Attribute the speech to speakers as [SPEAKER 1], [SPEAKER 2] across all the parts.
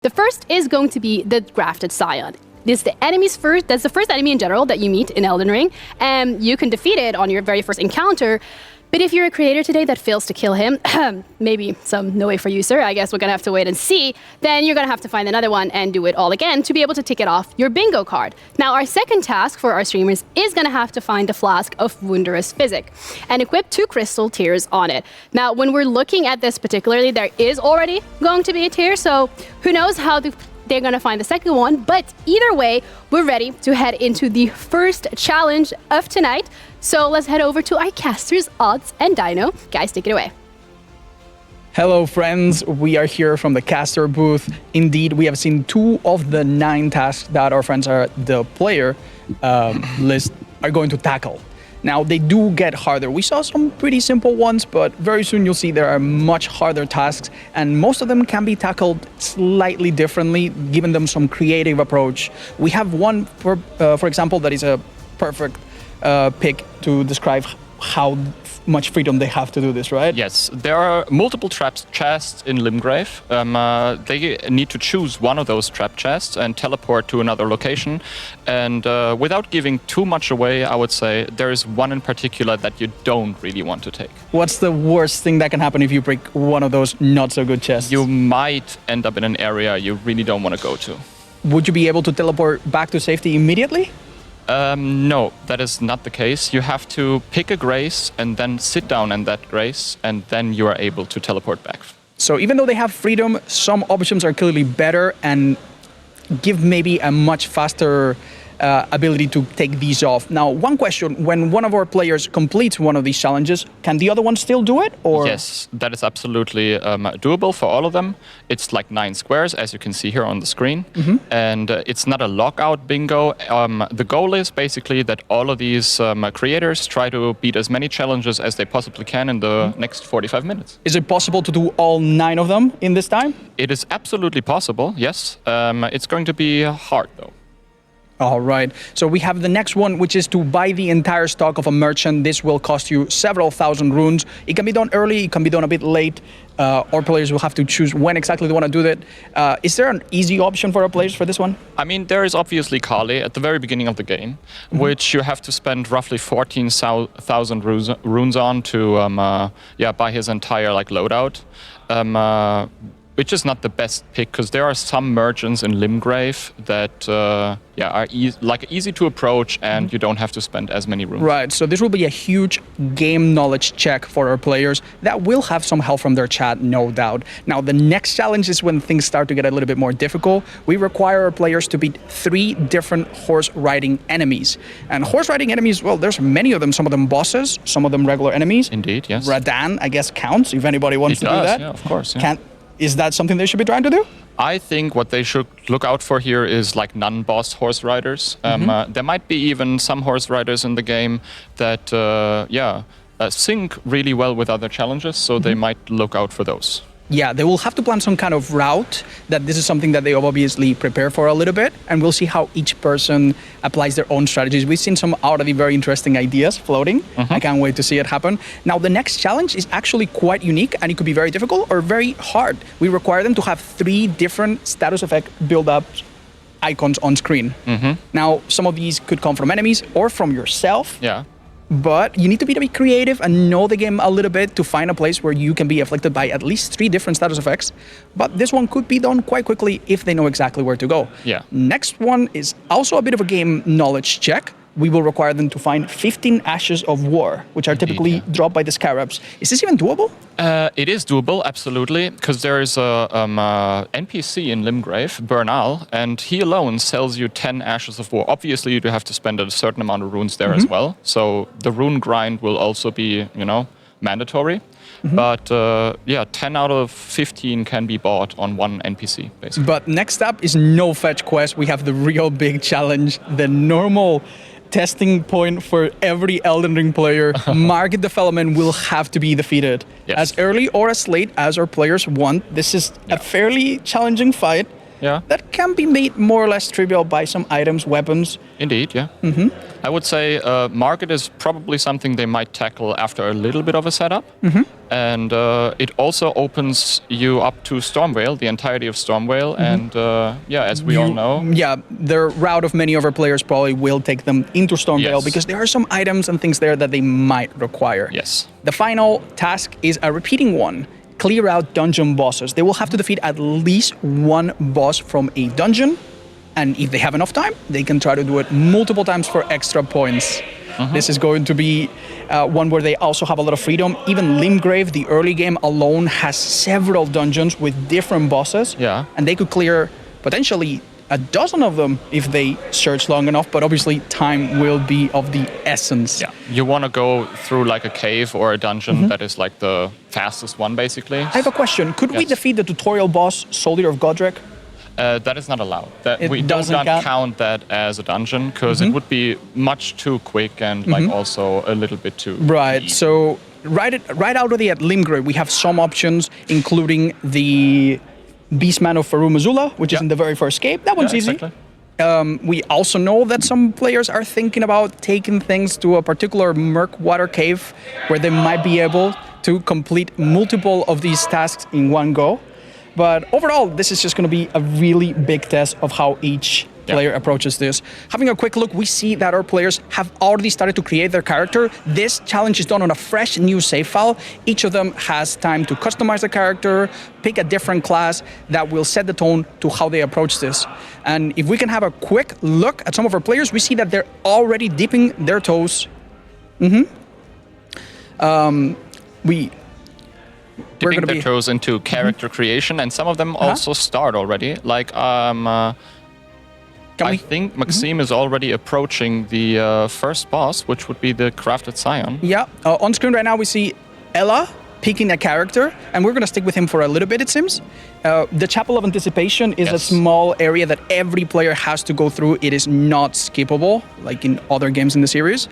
[SPEAKER 1] The first is going to be the Grafted Scion. That's the first enemy in general that you meet in Elden Ring, and you can defeat it on your very first encounter. But if you're a creator today that fails to kill him, maybe some no way for you, sir, I guess we're gonna have to wait and see, then you're gonna have to find another one and do it all again to be able to tick it off your bingo card. Now, our second task for our streamers is gonna have to find a flask of Wondrous Physic and equip 2 crystal tears on it. Now, when we're looking at this particularly, there is already going to be a tier, so who knows how they're gonna find the second one, but either way, we're ready to head into the first challenge of tonight. So let's head over to our casters, Odds and Dino. Guys, take it away.
[SPEAKER 2] Hello, friends. We are here from the caster booth. Indeed, we have seen 2 of the 9 tasks that our friends at the player list are going to tackle. Now, they do get harder. We saw some pretty simple ones, but very soon you'll see there are much harder tasks, and most of them can be tackled slightly differently, giving them some creative approach. We have one, for example, that is a perfect pick to describe how much freedom they have to do this, right?
[SPEAKER 3] Yes, there are multiple trap chests in Limgrave. They need to choose one of those trap chests and teleport to another location. And without giving too much away, I would say there is one in particular that you don't really want to take.
[SPEAKER 2] What's the worst thing that can happen if you break one of those not so good chests?
[SPEAKER 3] You might end up in an area you really don't want to go to.
[SPEAKER 2] Would you be able to teleport back to safety immediately?
[SPEAKER 3] No, that is not the case. You have to pick a grace and then sit down in that grace, and then you are able to teleport back.
[SPEAKER 2] So even though they have freedom, some options are clearly better and give maybe a much faster ability to take these off. Now, one question, when one of our players completes one of these challenges, can the other one still do it? Or?
[SPEAKER 3] Yes, that is absolutely doable for all of them. It's like 9 squares, as you can see here on the screen. And it's not a lockout bingo. The goal is basically that all of these creators try to beat as many challenges as they possibly can in the next 45 minutes.
[SPEAKER 2] Is it possible to do all 9 of them in this time?
[SPEAKER 3] It is absolutely possible, yes. It's going to be hard, though.
[SPEAKER 2] All right, so we have the next one, which is to buy the entire stock of a merchant. This will cost you several thousand runes. It can be done early, it can be done a bit late. Our players will have to choose when exactly they want to do that. Is there an easy option for our players for this one?
[SPEAKER 3] I mean, there is obviously Kali at the very beginning of the game, which you have to spend roughly 14,000 runes on to buy his entire loadout. Which is not the best pick, because there are some merchants in Limgrave that are easy to approach, and you don't have to spend as many runes.
[SPEAKER 2] Right, so this will be a huge game knowledge check for our players that will have some help from their chat, no doubt. Now, the next challenge is when things start to get a little bit more difficult. We require our players to beat 3 different horse-riding enemies. And horse-riding enemies, well, there's many of them. Some of them bosses, some of them regular enemies.
[SPEAKER 3] Indeed, yes.
[SPEAKER 2] Radan, I guess, counts if anybody wants to do that.
[SPEAKER 3] Yeah, of course. Yeah.
[SPEAKER 2] Is that something they should be trying to do?
[SPEAKER 3] I think what they should look out for here is non-boss horse riders. There might be even some horse riders in the game that sync really well with other challenges, so they might look out for those. Yeah,
[SPEAKER 2] they will have to plan some kind of route. That this is something that they obviously prepare for a little bit, and we'll see how each person applies their own strategies. We've seen some already very interesting ideas floating. I can't wait to see it happen. Now, the next challenge is actually quite unique, and it could be very difficult or very hard. We require them to have 3 different status effect build-up icons on screen. Now, some of these could come from enemies or from yourself.
[SPEAKER 3] Yeah.
[SPEAKER 2] But you need to be a bit creative and know the game a little bit to find a place where you can be afflicted by at least 3 different status effects. But this one could be done quite quickly if they know exactly where to go.
[SPEAKER 3] Yeah.
[SPEAKER 2] Next one is also a bit of a game knowledge check. We will require them to find 15 Ashes of War, which are typically dropped by the Scarabs. Is this even doable?
[SPEAKER 3] It is doable, absolutely, because there is a NPC in Limgrave, Bernal, and he alone sells you 10 Ashes of War. Obviously, you do have to spend a certain amount of runes there as well, so the rune grind will also be, mandatory. But 10 out of 15 can be bought on one NPC, basically.
[SPEAKER 2] But next up is no fetch quest. We have the real big challenge, the normal testing point for every Elden Ring player. Market development will have to be defeated.
[SPEAKER 3] Yes.
[SPEAKER 2] As early or as late as our players want. This is a fairly challenging fight.
[SPEAKER 3] Yeah.
[SPEAKER 2] That can be made more or less trivial by some items, weapons.
[SPEAKER 3] Indeed, yeah. I would say market is probably something they might tackle after a little bit of a setup. And it also opens you up to Stormveil, the entirety of Stormveil. And as we all know.
[SPEAKER 2] Yeah, the route of many of our players probably will take them into Stormveil because there are some items and things there that they might require.
[SPEAKER 3] Yes.
[SPEAKER 2] The final task is a repeating one. Clear out dungeon bosses. They will have to defeat at least one boss from a dungeon. And if they have enough time, they can try to do it multiple times for extra points. This is going to be one where they also have a lot of freedom. Even Limgrave, the early game alone, has several dungeons with different bosses.
[SPEAKER 3] Yeah.
[SPEAKER 2] And they could clear potentially a dozen of them if they search long enough, but obviously time will be of the essence.
[SPEAKER 3] Yeah. You want to go through like a cave or a dungeon that is like the fastest one, basically.
[SPEAKER 2] I have a question. Could we defeat the tutorial boss, Soldier of Godric?
[SPEAKER 3] That is not allowed. We do
[SPEAKER 2] doesn't
[SPEAKER 3] not count that as a dungeon because it would be much too quick and like also a little bit too
[SPEAKER 2] Right.
[SPEAKER 3] easy.
[SPEAKER 2] So right out of the at Limgrave, we have some options, including the Beastman of Farum Azula, which is in the very first cave. That one's easy.
[SPEAKER 3] Exactly.
[SPEAKER 2] We also know that some players are thinking about taking things to a particular Murkwater cave where they might be able to complete multiple of these tasks in one go. But overall, this is just going to be a really big test of how each player approaches this. Having a quick look, we see that our players have already started to create their character. This challenge is done on a fresh new save file. Each of them has time to customize the character, pick a different class that will set the tone to how they approach this. And if we can have a quick look at some of our players, we see that they're already dipping their toes.
[SPEAKER 3] Dipping their toes into character creation, and some of them also start already. Like, I think Maxime is already approaching the first boss, which would be the Crafted Scion.
[SPEAKER 2] Yeah, on screen right now we see Ella picking a character, and we're going to stick with him for a little bit, it seems. The Chapel of Anticipation is a small area that every player has to go through. It is not skippable, like in other games in the series.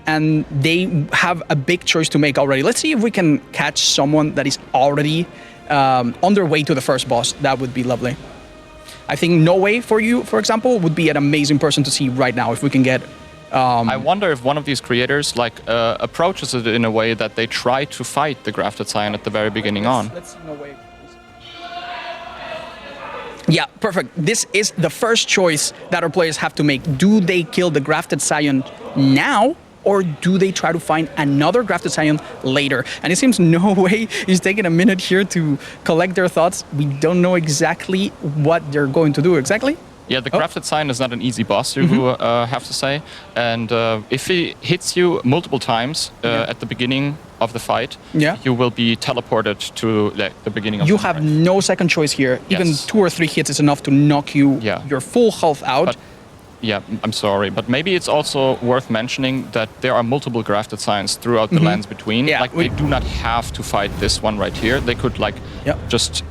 [SPEAKER 2] And they have a big choice to make already. Let's see if we can catch someone that is already on their way to the first boss. That would be lovely. I think No Way for you, for example, would be an amazing person to see right now if we can get...
[SPEAKER 3] I wonder if one of these creators approaches it in a way that they try to fight the Grafted Scion at the very beginning on.
[SPEAKER 2] Let's see No Way. Yeah, perfect. This is the first choice that our players have to make. Do they kill the Grafted Scion now? Or do they try to find another Grafted Scion later? And it seems No Way is taking a minute here to collect their thoughts. We don't know exactly what they're going to do exactly.
[SPEAKER 3] Yeah, the Grafted Scion is not an easy boss, you have to say. And if he hits you multiple times at the beginning of the fight, you will be teleported to the beginning of the fight.
[SPEAKER 2] You have no second choice here. Even 2 or 3 hits is enough to knock you your full health out.
[SPEAKER 3] But yeah, I'm sorry, but maybe it's also worth mentioning that there are multiple Grafted Scions throughout the lands between.
[SPEAKER 2] Yeah,
[SPEAKER 3] like, they do not have to fight this one right here. They could, like, just,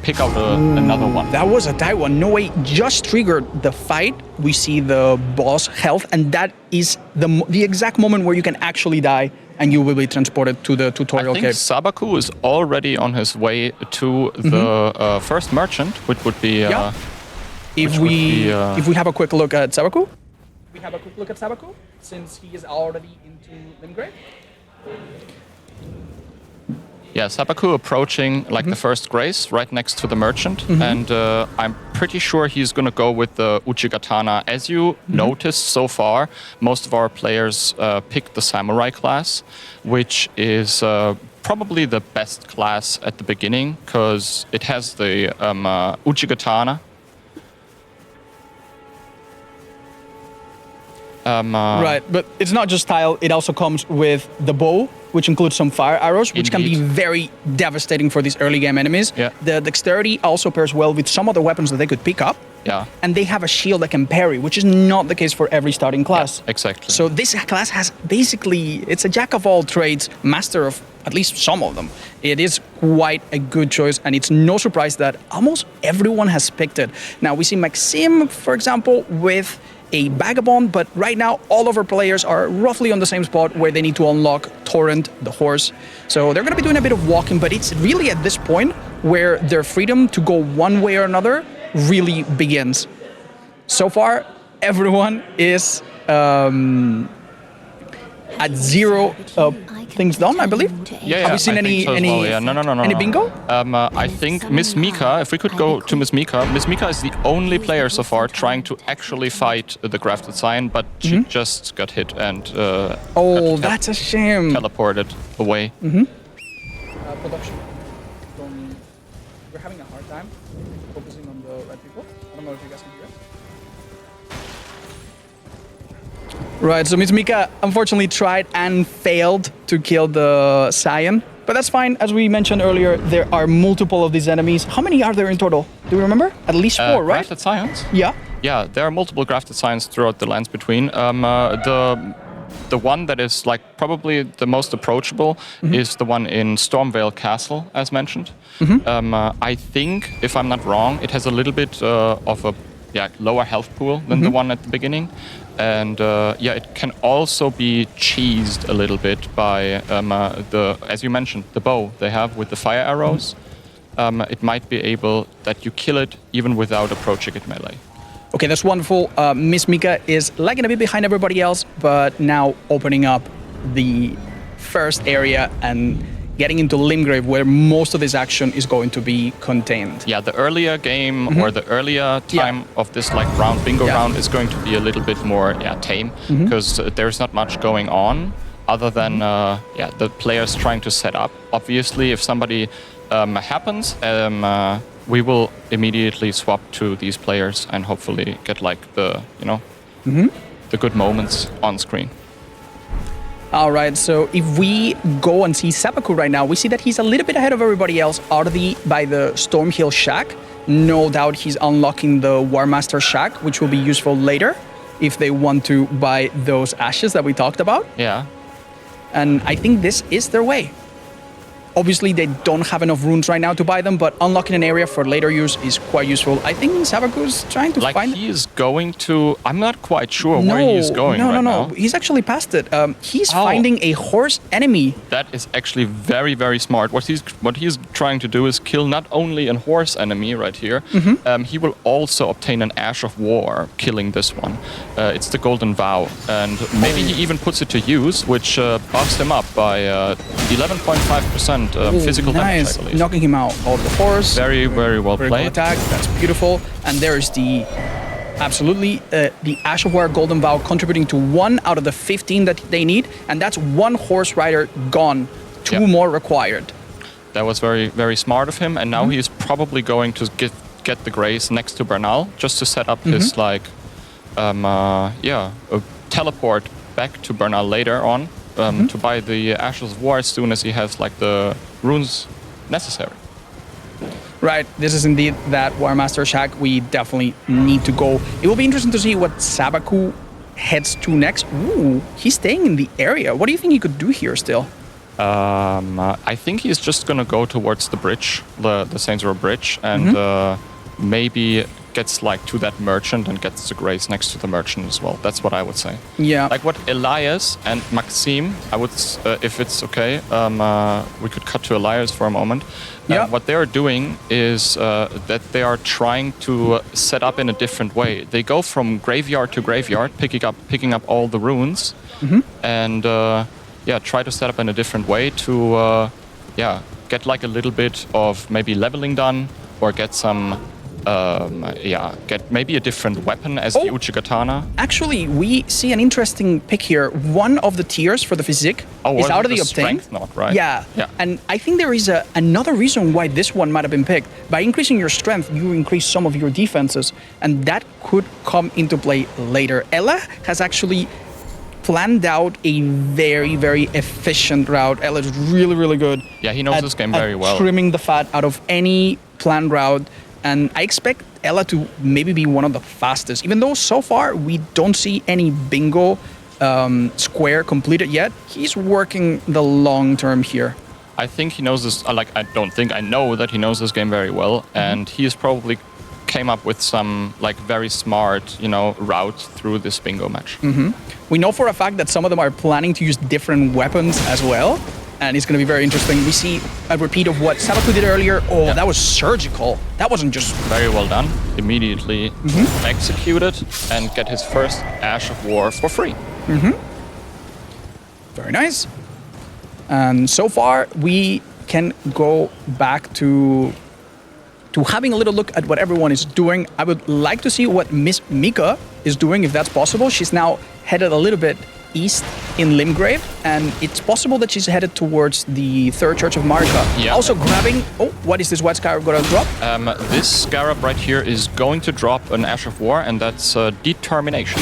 [SPEAKER 3] pick out another one.
[SPEAKER 2] That was a tight one. No Way just triggered the fight. We see the boss health, and that is the exact moment where you can actually die and you will be transported to the tutorial cave.
[SPEAKER 3] I think Sabaku is already on his way to the first merchant, which would be...
[SPEAKER 2] If we have a quick look at Sabaku, since he is already into Limgrave.
[SPEAKER 3] Yeah, Sabaku approaching the first grace right next to the merchant, and I'm pretty sure he's gonna go with the Uchigatana. As you noticed so far, most of our players picked the samurai class, which is probably the best class at the beginning because it has the Uchigatana.
[SPEAKER 2] Right, but it's not just style, it also comes with the bow, which includes some fire arrows, which can be very devastating for these early game enemies.
[SPEAKER 3] Yeah.
[SPEAKER 2] The dexterity also pairs well with some other weapons that they could pick up.
[SPEAKER 3] Yeah.
[SPEAKER 2] And they have a shield that can parry, which is not the case for every starting class.
[SPEAKER 3] Yeah, exactly.
[SPEAKER 2] So this class has basically, it's a jack of all trades, master of at least some of them. It is quite a good choice, and it's no surprise that almost everyone has picked it. Now we see Maxime, for example, with a Vagabond, but right now all of our players are roughly on the same spot where they need to unlock Torrent, the horse. So they're going to be doing a bit of walking, but it's really at this point where their freedom to go one way or another really begins. So far, everyone is at 0 things done, I believe.
[SPEAKER 3] Yeah,
[SPEAKER 2] Have we seen
[SPEAKER 3] I think so as well. Yeah, no.
[SPEAKER 2] any bingo?
[SPEAKER 3] I think Miss Mika, if we could go to Miss Mika is the only player so far trying to actually fight the Grafted Scion, but she just got hit and
[SPEAKER 2] Oh, that's a shame.
[SPEAKER 3] teleported away.
[SPEAKER 2] Production. We're having a hard time focusing on the red people. I don't know if you guys can hear us. Right, so Miss Mika unfortunately tried and failed to kill the Scion. But that's fine. As we mentioned earlier, there are multiple of these enemies. How many are there in total? Do you remember? At least 4, right?
[SPEAKER 3] Grafted Scions?
[SPEAKER 2] Yeah.
[SPEAKER 3] Yeah, there are multiple Grafted Scions throughout the lands between. The one that is like probably the most approachable is the one in Stormvale Castle, as mentioned. I think, if I'm not wrong, it has a little bit of a lower health pool than the one at the beginning. And it can also be cheesed a little bit by as you mentioned, the bow they have with the fire arrows. It might be able that you kill it even without approaching it melee.
[SPEAKER 2] Okay, that's wonderful. Miss Mika is lagging a bit behind everybody else, but now opening up the first area and getting into Limgrave, where most of this action is going to be contained.
[SPEAKER 3] Yeah, the earlier game or the earlier time of this like bingo round is going to be a little bit more tame, because there's not much going on other than the players trying to set up. Obviously, if somebody happens, we will immediately swap to these players and hopefully get like the the good moments on screen.
[SPEAKER 2] All right, so if we go and see Sabaku right now, we see that he's a little bit ahead of everybody else by the Stormhill Shack. No doubt he's unlocking the Warmaster Shack, which will be useful later if they want to buy those ashes that we talked about.
[SPEAKER 3] Yeah.
[SPEAKER 2] And I think this is their way. Obviously, they don't have enough runes right now to buy them, but unlocking an area for later use is quite useful. I think Sabaku's trying to find...
[SPEAKER 3] Like, he is going to... I'm not quite sure where he is going right now.
[SPEAKER 2] He's actually past it. He's finding a horse enemy.
[SPEAKER 3] That is actually very, very smart. What he's trying to do is kill not only a horse enemy right here, he will also obtain an Ash of War, killing this one. It's the Golden Vow. And maybe he even puts it to use, which buffs him up by 11.5%. Physical damage, I believe.
[SPEAKER 2] Knocking him out of the horse.
[SPEAKER 3] Very, very well played.
[SPEAKER 2] Cool attack. That's beautiful. And there's the Ash of War Golden Vow contributing to 1 out of the 15 that they need, and that's 1 horse rider gone. 2 more required.
[SPEAKER 3] That was very, very smart of him, and now he's probably going to get the Grace next to Bernal just to set up his teleport back to Bernal later on. To buy the Ashes of War as soon as he has like the runes necessary.
[SPEAKER 2] Right, this is indeed that Warmaster Shack. We definitely need to go. It will be interesting to see what Sabaku heads to next. Ooh, he's staying in the area. What do you think he could do here still?
[SPEAKER 3] I think he's just gonna go towards the bridge, the Saints Row Bridge, and maybe gets like to that merchant and gets the Grace next to the merchant as well. That's what I would say. Yeah. Like what Elias and Maxime, I would, if it's okay, we could cut to Elias for a moment. What they are doing is that they are trying to set up in a different way. They go from graveyard to graveyard, picking up all the runes, and try to set up in a different way to get like a little bit of maybe leveling done, or get some get maybe a different weapon as the Uchigatana.
[SPEAKER 2] Actually, we see an interesting pick here. One of the tiers for the physique is out of the obtain.
[SPEAKER 3] Strength knot, right?
[SPEAKER 2] Yeah. And I think there is another reason why this one might have been picked. By increasing your strength, you increase some of your defenses, and that could come into play later. Ella has actually planned out a very, very efficient route. Ella is really, really good.
[SPEAKER 3] Yeah, he knows this game very well.
[SPEAKER 2] Trimming the fat out of any planned route. And I expect Ella to maybe be one of the fastest, even though so far we don't see any bingo square completed yet. He's working the long term here.
[SPEAKER 3] I think he knows this, I know that he knows this game very well, and he has probably came up with some like very smart, route through this bingo match.
[SPEAKER 2] We know for a fact that some of them are planning to use different weapons as well. And it's going to be very interesting. We see a repeat of what Sabaku did earlier. Oh, that was surgical. That wasn't just...
[SPEAKER 3] Very well done. Immediately executed and get his first Ash of War for free.
[SPEAKER 2] Very nice. And so far, we can go back to having a little look at what everyone is doing. I would like to see what Miss Mika is doing, if that's possible. She's now headed a little bit east in Limgrave, and it's possible that she's headed towards the Third Church of Marika.
[SPEAKER 3] Yeah.
[SPEAKER 2] Also grabbing... Oh, what is this white scarab going to drop?
[SPEAKER 3] This scarab right here is going to drop an Ash of War, and that's Determination.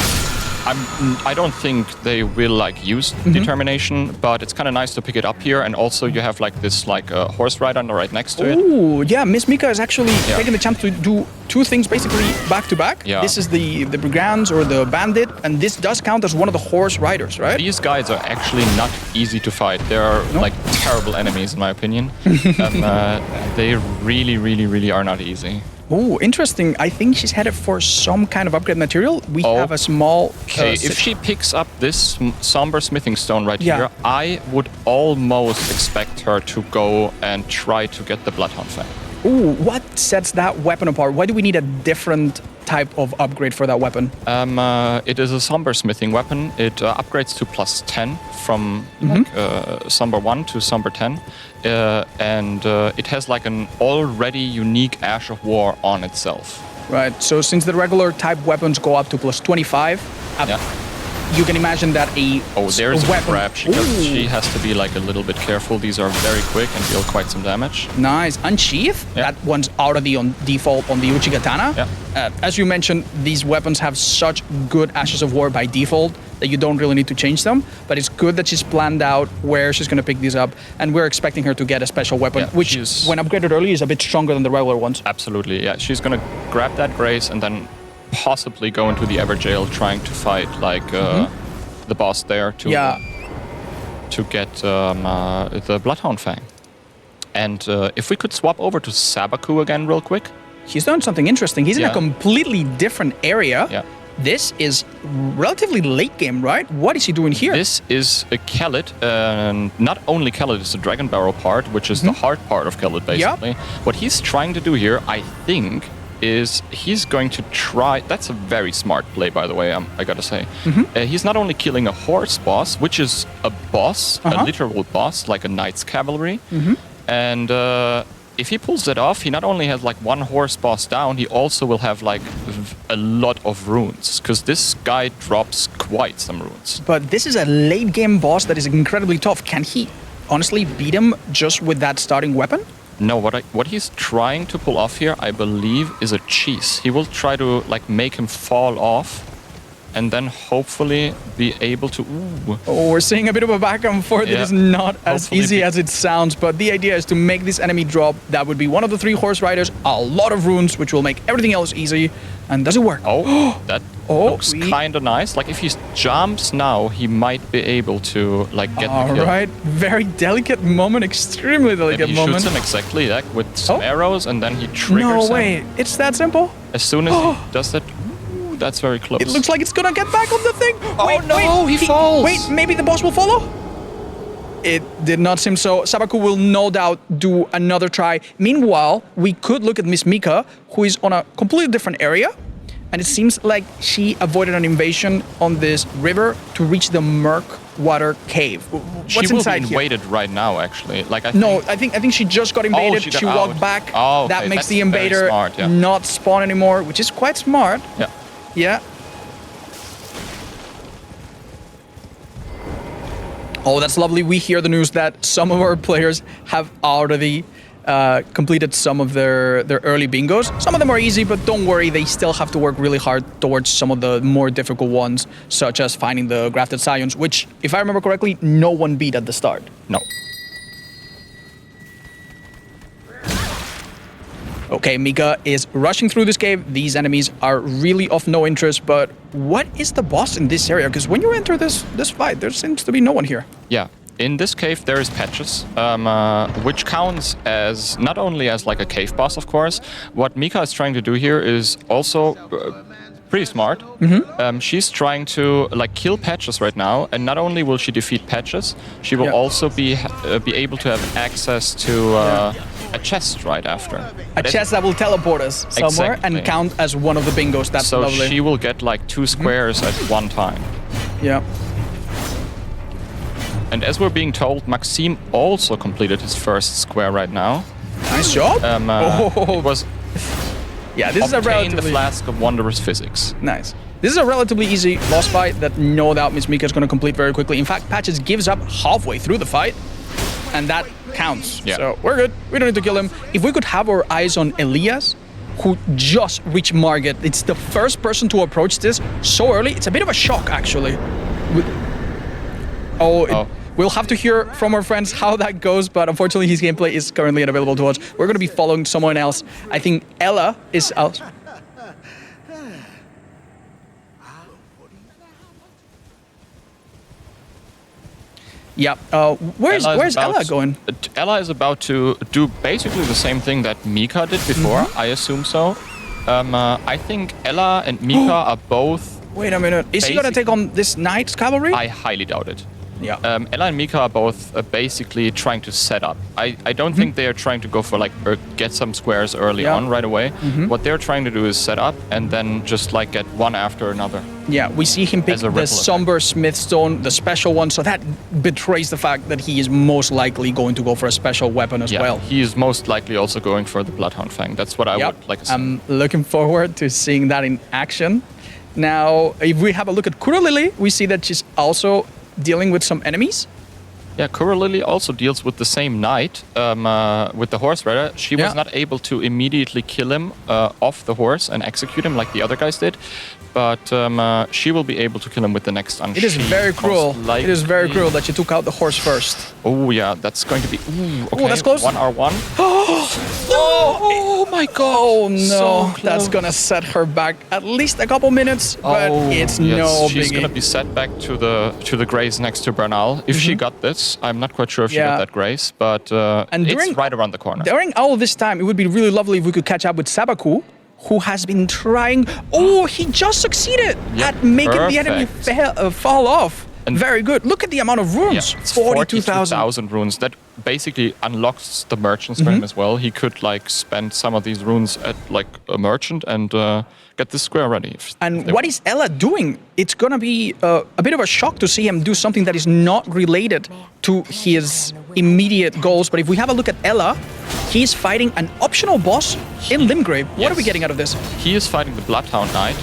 [SPEAKER 3] I don't think they will like use Determination, but it's kind of nice to pick it up here, and also you have like this like horse rider right next to it.
[SPEAKER 2] Ooh, yeah, Miss Mika is actually taking the chance to do two things basically back to back.
[SPEAKER 3] Yeah.
[SPEAKER 2] This is the Brigands or the Bandit, and this does count as one of the horse riders, right?
[SPEAKER 3] These guys are actually not easy to fight. They're like terrible enemies in my opinion. They really are not easy.
[SPEAKER 2] Oh, interesting. I think she's headed for some kind of upgrade material. We have a small...
[SPEAKER 3] Okay, if she picks up this somber smithing stone right
[SPEAKER 2] Yeah.
[SPEAKER 3] here, I would almost expect her to go and try to get the Bloodhound Fang.
[SPEAKER 2] Ooh, what sets that weapon apart? Why do we need a different type of upgrade for that weapon?
[SPEAKER 3] It is a somber smithing weapon. It upgrades to +10 from somber 1 to somber 10. And it has like an already unique Ash of War on itself.
[SPEAKER 2] Right, so since the regular type weapons go up to +25, you can imagine that
[SPEAKER 3] there's a
[SPEAKER 2] weapon...
[SPEAKER 3] grab. She has to be like a little bit careful. These are very quick and deal quite some damage.
[SPEAKER 2] Nice. Unsheath, that one's already on default on the Uchigatana.
[SPEAKER 3] Yeah.
[SPEAKER 2] As you mentioned, these weapons have such good Ashes of War by default that you don't really need to change them. But it's good that she's planned out where she's going to pick these up. And we're expecting her to get a special weapon, which, when upgraded early, is a bit stronger than the regular ones.
[SPEAKER 3] Absolutely, yeah. She's going to grab that Grace and then possibly go into the Everjail trying to fight like the boss there to get the Bloodhound Fang. And if we could swap over to Sabaku again real quick.
[SPEAKER 2] He's done something interesting. He's in a completely different area.
[SPEAKER 3] Yeah.
[SPEAKER 2] This is relatively late game, right? What is he doing here?
[SPEAKER 3] This is a Kellet, and not only Kellet is the Dragon Barrel part, which is the hard part of Kellet basically. What he's trying to do here, I think, is he's going to try... That's a very smart play, by the way, I gotta say. He's not only killing a horse boss, which is a boss, a literal boss, like a Knight's Cavalry. And if he pulls that off, he not only has like one horse boss down, he also will have like a lot of runes, because this guy drops quite some runes.
[SPEAKER 2] But this is a late game boss that is incredibly tough. Can he honestly beat him just with that starting weapon?
[SPEAKER 3] No, what he's trying to pull off here, I believe, is a cheese. He will try to like make him fall off and then hopefully be able to... Ooh.
[SPEAKER 2] Oh, we're seeing a bit of a back and forth. It is not as easy as it sounds, but the idea is to make this enemy drop. That would be one of the 3 horse riders, a lot of runes, which will make everything else easy. And does it work?
[SPEAKER 3] Oh, that looks kind of nice. Like if he jumps now, he might be able to like get the kill.
[SPEAKER 2] All right, very delicate moment, extremely delicate moment.
[SPEAKER 3] He shoots him exactly like with some arrows, and then he triggers him.
[SPEAKER 2] No way, it's that simple?
[SPEAKER 3] As soon as he does that, that's very close.
[SPEAKER 2] It looks like it's gonna get back on the thing.
[SPEAKER 3] Oh, he falls.
[SPEAKER 2] Wait, maybe the boss will follow? It did not seem so. Sabaku will no doubt do another try. Meanwhile, we could look at Miss Mika, who is on a completely different area. And it seems like she avoided an invasion on this river to reach the Murkwater Cave. What's inside here?
[SPEAKER 3] She will be invaded right now, actually. Like I
[SPEAKER 2] think she just got invaded. She walked back.
[SPEAKER 3] Oh, okay.
[SPEAKER 2] That makes the invader
[SPEAKER 3] smart,
[SPEAKER 2] not spawn anymore, which is quite smart.
[SPEAKER 3] Yeah.
[SPEAKER 2] Yeah. Oh, that's lovely. We hear the news that some of our players have already completed some of their early bingos. Some of them are easy, but don't worry, they still have to work really hard towards some of the more difficult ones, such as finding the grafted scions, which, if I remember correctly, no one beat at the start.
[SPEAKER 3] No.
[SPEAKER 2] Okay, Mika is rushing through this cave. These enemies are really of no interest, but what is the boss in this area? Because when you enter this fight, there seems to be no one here.
[SPEAKER 3] Yeah. In this cave, there is Patches, which counts as not only as like a cave boss, of course. What Mika is trying to do here is also pretty smart. She's trying to like kill Patches right now, and not only will she defeat Patches, she will also be able to have access to a chest right after.
[SPEAKER 2] A chest that will teleport us somewhere and count as one of the bingos. That's lovely.
[SPEAKER 3] So she will get like 2 squares at one time.
[SPEAKER 2] Yeah.
[SPEAKER 3] And as we're being told, Maxime also completed his first square right now.
[SPEAKER 2] Nice job.
[SPEAKER 3] It was
[SPEAKER 2] yeah, this is a
[SPEAKER 3] obtain
[SPEAKER 2] relatively
[SPEAKER 3] the flask of wondrous physics.
[SPEAKER 2] nice. This is a relatively easy boss fight that no doubt Miss Mika is going to complete very quickly. In fact, Patches gives up halfway through the fight, and that counts.
[SPEAKER 3] Yeah.
[SPEAKER 2] So we're good. We don't need to kill him. If we could have our eyes on Elias, who just reached Margit. It's the first person to approach this so early. It's a bit of a shock, actually. We'll have to hear from our friends how that goes, but unfortunately his gameplay is currently unavailable to watch. We're going to be following someone else. I think Ella is out. Yeah. Where's Ella going?
[SPEAKER 3] Ella is about to do basically the same thing that Mika did before. I assume so. I think Ella and Mika are both.
[SPEAKER 2] Wait a minute. Is he gonna take on this Knight's cavalry?
[SPEAKER 3] I highly doubt it.
[SPEAKER 2] Yeah.
[SPEAKER 3] Ella and Mika are both basically trying to set up. I don't think they are trying to go for like get some squares early on right away. What they're trying to do is set up and then just like get one after another.
[SPEAKER 2] Yeah, we see him pick the Somber Smithstone, the special one, so that betrays the fact that he is most likely going to go for a special weapon as well.
[SPEAKER 3] He is most likely also going for the Bloodhound Fang. That's what I would like to see.
[SPEAKER 2] I'm looking forward to seeing that in action. Now, if we have a look at Kura Lily, we see that she's also dealing with some enemies.
[SPEAKER 3] Yeah, Kura Lily also deals with the same knight, with the horse rider. She was not able to immediately kill him off the horse and execute him like the other guys did, but she will be able to kill him with the next unchained.
[SPEAKER 2] It is very cruel. It is very cruel that she took out the horse first.
[SPEAKER 3] Oh yeah, that's going to be. Okay,
[SPEAKER 2] that's close.
[SPEAKER 3] 1R1.
[SPEAKER 2] Oh my god! Oh no, so that's gonna set her back at least a couple minutes, but it's no
[SPEAKER 3] She's
[SPEAKER 2] biggie.
[SPEAKER 3] gonna be set back to the grace next to Bernal. If she got this, I'm not quite sure if she got that grace, but it's right around the corner.
[SPEAKER 2] During all this time, it would be really lovely if we could catch up with Sabaku, who has been trying. Oh, he just succeeded at making the enemy fall off. And very good. Look at the amount of runes.
[SPEAKER 3] Yeah, it's 42,000 runes. That basically unlocks the merchants for him as well. He could like spend some of these runes at like a merchant and get this square ready.
[SPEAKER 2] And what is Ella doing? It's gonna be a bit of a shock to see him do something that is not related to his immediate goals. But if we have a look at Ella, he's fighting an optional boss in Limgrave. What are we getting out of this?
[SPEAKER 3] He is fighting the Bloodhound Knight,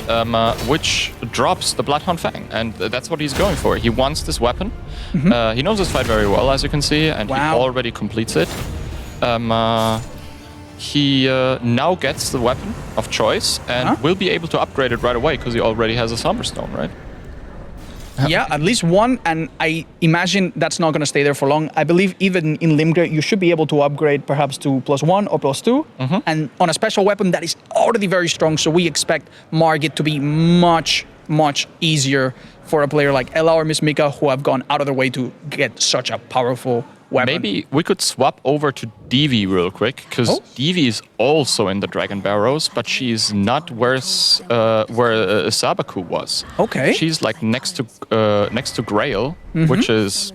[SPEAKER 3] which drops the Bloodhound Fang, and that's what he's going for. He wants this weapon. He knows this fight very well, as you can see, and he already completes it. He now gets the weapon of choice and will be able to upgrade it right away because he already has a Somber Stone, right?
[SPEAKER 2] Yeah, at least one, and I imagine that's not going to stay there for long. I believe even in Limgrave, you should be able to upgrade perhaps to +1 or +2, and on a special weapon that is already very strong, so we expect Margit to be much, much easier for a player like Ella or Miss Mika, who have gone out of their way to get such a powerful weapon.
[SPEAKER 3] Maybe we could swap over to Devi real quick, because Devi is also in the Dragon Barrows, but she's not where Sabaku was.
[SPEAKER 2] Okay.
[SPEAKER 3] She's like next to Grail, which is.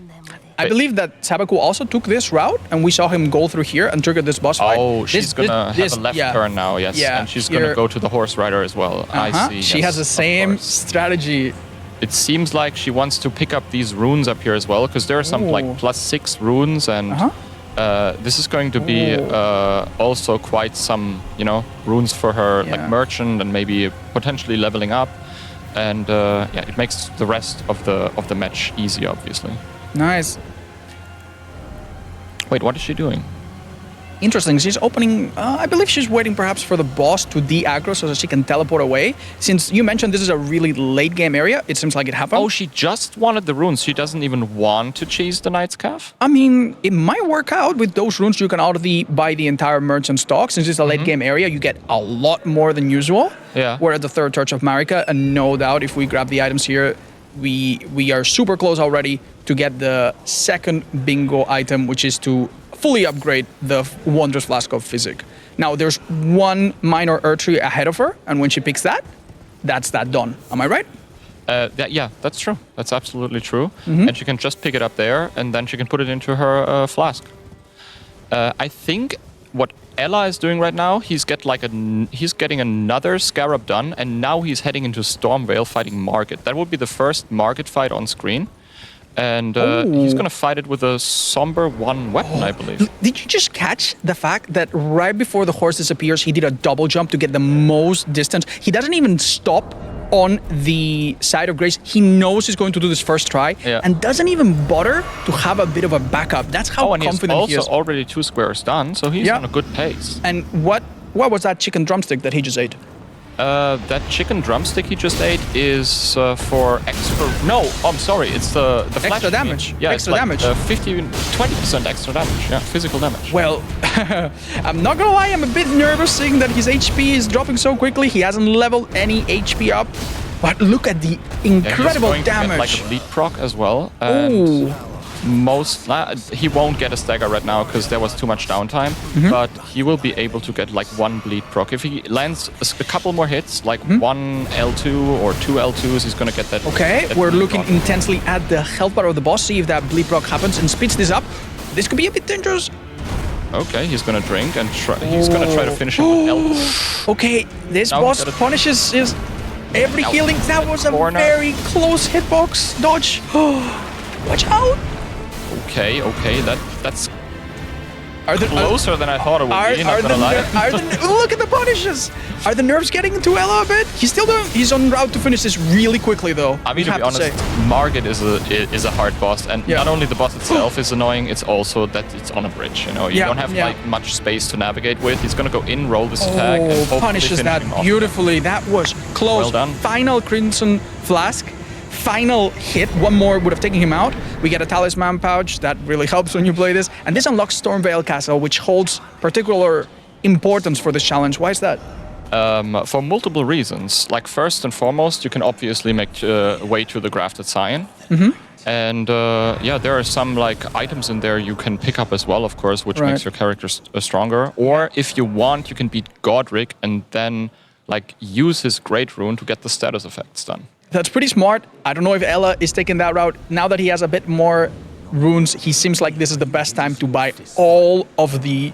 [SPEAKER 2] I believe that Sabaku also took this route, and we saw him go through here and trigger this boss fight.
[SPEAKER 3] Oh, she's gonna have a left turn now, yes.
[SPEAKER 2] Yeah,
[SPEAKER 3] and she's gonna go to the horse rider as well. I see.
[SPEAKER 2] She has the same strategy.
[SPEAKER 3] It seems like she wants to pick up these runes up here as well, because there are some like +6 runes, and this is going to be also quite some, runes for her, like merchant and maybe potentially leveling up, and it makes the rest of the match easy, obviously.
[SPEAKER 2] Nice.
[SPEAKER 3] Wait, what is she doing?
[SPEAKER 2] Interesting. She's opening. I believe she's waiting perhaps for the boss to de-aggro so that she can teleport away. Since you mentioned this is a really late game area, it seems like it happened.
[SPEAKER 3] Oh, she just wanted the runes. She doesn't even want to chase the Knight's Calf?
[SPEAKER 2] I mean, it might work out. With those runes, you can already buy the entire merchant stock. Since it's a late game area, you get a lot more than usual.
[SPEAKER 3] Yeah.
[SPEAKER 2] We're at the 3rd Church of Marika, and no doubt if we grab the items here, we are super close already to get the 2nd bingo item, which is to fully upgrade the Wondrous Flask of Physic. Now, there's one minor Erdtree ahead of her, and when she picks that, that's that done. Am I right?
[SPEAKER 3] Yeah, that's true. That's absolutely true. And she can just pick it up there, and then she can put it into her flask. I think what Ella is doing right now, he's getting another Scarab done, and now he's heading into Stormvale fighting Margit. That would be the first Margit fight on screen. And he's going to fight it with a Somber 1 weapon, I believe.
[SPEAKER 2] Did you just catch the fact that right before the horse disappears, he did a double jump to get the most distance? He doesn't even stop on the side of Grace. He knows he's going to do this first try and doesn't even bother to have a bit of a backup. That's how confident he is.
[SPEAKER 3] He's also already 2 squares done, so he's on a good pace.
[SPEAKER 2] And what was that chicken drumstick that he just ate?
[SPEAKER 3] That chicken drumstick he just ate is for extra... No, I'm sorry, it's the flash
[SPEAKER 2] extra damage.
[SPEAKER 3] Yeah,
[SPEAKER 2] extra damage.
[SPEAKER 3] 20% extra damage, physical damage.
[SPEAKER 2] Well, I'm not gonna lie, I'm a bit nervous seeing that his HP is dropping so quickly. He hasn't leveled any HP up. But look at the incredible
[SPEAKER 3] he's going
[SPEAKER 2] damage.
[SPEAKER 3] To get, like a bleed proc as well. And he won't get a stagger right now because there was too much downtime, but he will be able to get like 1 bleed proc. If he lands a couple more hits, like 1 L2 or 2 L2s, he's gonna get that.
[SPEAKER 2] Okay, we're looking intensely at the health bar of the boss, see if that bleed proc happens and speeds this up. This could be a bit dangerous.
[SPEAKER 3] Okay, he's gonna drink and he's gonna try to finish him with L2.
[SPEAKER 2] Okay, this boss punishes his every healing. That was a very close hitbox dodge. Watch out!
[SPEAKER 3] Okay, that's closer than I thought it would be, not gonna lie.
[SPEAKER 2] Look at the punishes! Are the nerves getting into Ella a bit? He's en route to finish this really quickly though.
[SPEAKER 3] I mean, to be honest, Margit is a hard boss, and not only the boss itself is annoying, it's also that it's on a bridge, you know? You don't have like much space to navigate with. He's gonna go in, roll this attack, and hopefully
[SPEAKER 2] punishes that beautifully. That was close.
[SPEAKER 3] Well done.
[SPEAKER 2] Final Crimson Flask. Final hit, 1 more would have taken him out. We get a talisman pouch, that really helps when you play this. And this unlocks Stormveil Castle, which holds particular importance for this challenge. Why is that?
[SPEAKER 3] For multiple reasons. Like, first and foremost, you can obviously make way to the Grafted Scion. And there are some like items in there you can pick up as well, of course, which makes your character stronger. Or if you want, you can beat Godric and then like use his Great Rune to get the status effects done.
[SPEAKER 2] That's pretty smart. I don't know if Ella is taking that route. Now that he has a bit more runes, he seems like this is the best time to buy all of the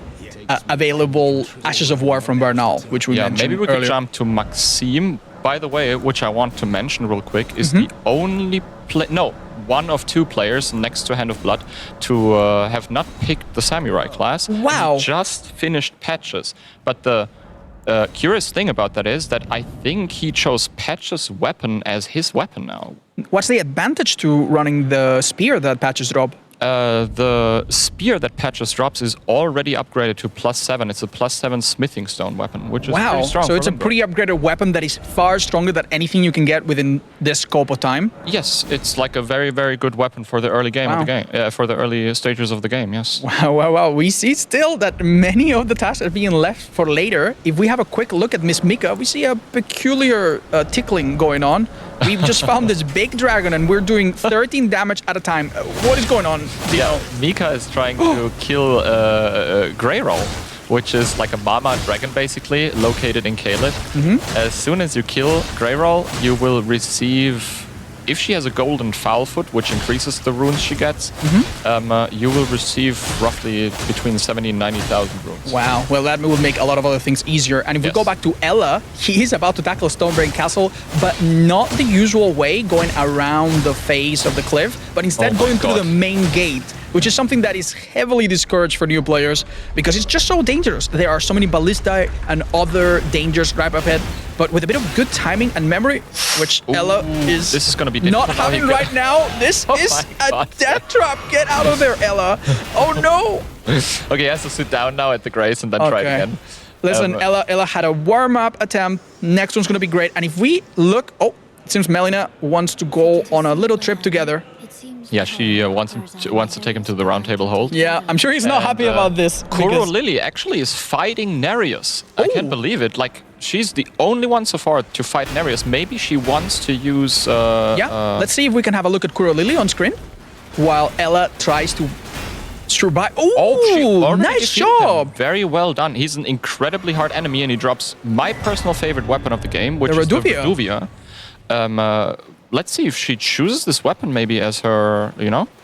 [SPEAKER 2] available Ashes of War from Bernal, which we mentioned
[SPEAKER 3] maybe we
[SPEAKER 2] earlier.
[SPEAKER 3] could jump to Maxime. By the way, which I want to mention real quick, is the only one of 2 players next to Hand of Blood to have not picked the Samurai class.
[SPEAKER 2] Wow.
[SPEAKER 3] He just finished patches. But the curious thing about that is that I think he chose Patch's weapon as his weapon now.
[SPEAKER 2] What's the advantage to running the spear that Patches drop?
[SPEAKER 3] The spear that Patches drops is already upgraded to +7. It's a +7 smithing stone weapon, which is pretty strong.
[SPEAKER 2] So it's a pretty upgraded weapon that is far stronger than anything you can get within this scope of time?
[SPEAKER 3] Yes, it's like a very, very good weapon for the early game of the game, for the early stages of the game, yes.
[SPEAKER 2] Wow. We see still that many of the tasks are being left for later. If we have a quick look at Miss Mika, we see a peculiar tickling going on. We've just found this big dragon and we're doing 13 damage at a time. What is going on, Dino?
[SPEAKER 3] Mika is trying to kill Greyroll, which is like a mama dragon basically, located in Caleb. As soon as you kill Greyroll, you will receive... If she has a golden foul foot, which increases the runes she gets, you will receive roughly between 70 and 90,000 runes.
[SPEAKER 2] Wow. Well, that will make a lot of other things easier. And if we go back to Ella, he is about to tackle Stonebrain Castle, but not the usual way, going around the face of the cliff, but instead going through the main gate, which is something that is heavily discouraged for new players because it's just so dangerous. There are so many ballistae and other dangers right up ahead. But with a bit of good timing and memory, which Ella is
[SPEAKER 3] this is gonna be
[SPEAKER 2] not having right now, this is a death trap. Get out of there, Ella. Oh no.
[SPEAKER 3] Okay, he has to sit down now at the grace and then try it again.
[SPEAKER 2] Listen, Ella had a warm-up attempt. Next one's gonna be great. And if we look, it seems Melina wants to go on a little trip together.
[SPEAKER 3] Yeah, she wants to take him to the round table hold.
[SPEAKER 2] Yeah, I'm sure he's not happy about this.
[SPEAKER 3] Kuro Lily actually is fighting Nereus. I can't believe it. Like, she's the only one so far to fight Nereus. Maybe she wants to use...
[SPEAKER 2] let's see if we can have a look at Kuro Lily on screen while Ella tries to survive. Oh, nice job!
[SPEAKER 3] Very well done. He's an incredibly hard enemy and he drops my personal favorite weapon of the game, which is the Reduvia. Let's see if she chooses this weapon maybe as her,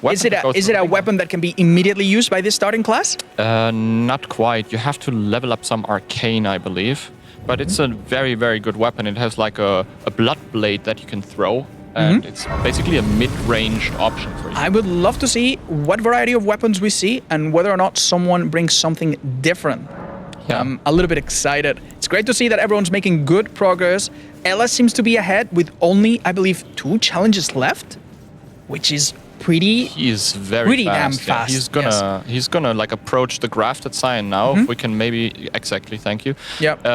[SPEAKER 3] weapon.
[SPEAKER 2] Is it a weapon that can be immediately used by this starting class?
[SPEAKER 3] Not quite. You have to level up some arcane, I believe. But it's a very, very good weapon. It has like a blood blade that you can throw. and it's basically a mid-ranged option for you.
[SPEAKER 2] I would love to see what variety of weapons we see and whether or not someone brings something different.
[SPEAKER 3] Yeah.
[SPEAKER 2] I'm a little bit excited. It's great to see that everyone's making good progress. Ella seems to be ahead with only, I believe, 2 challenges left, which is pretty
[SPEAKER 3] pretty
[SPEAKER 2] damn
[SPEAKER 3] fast. Yeah,
[SPEAKER 2] fast.
[SPEAKER 3] he's gonna like approach the grafted sign now. If we can maybe thank you.
[SPEAKER 2] Yep.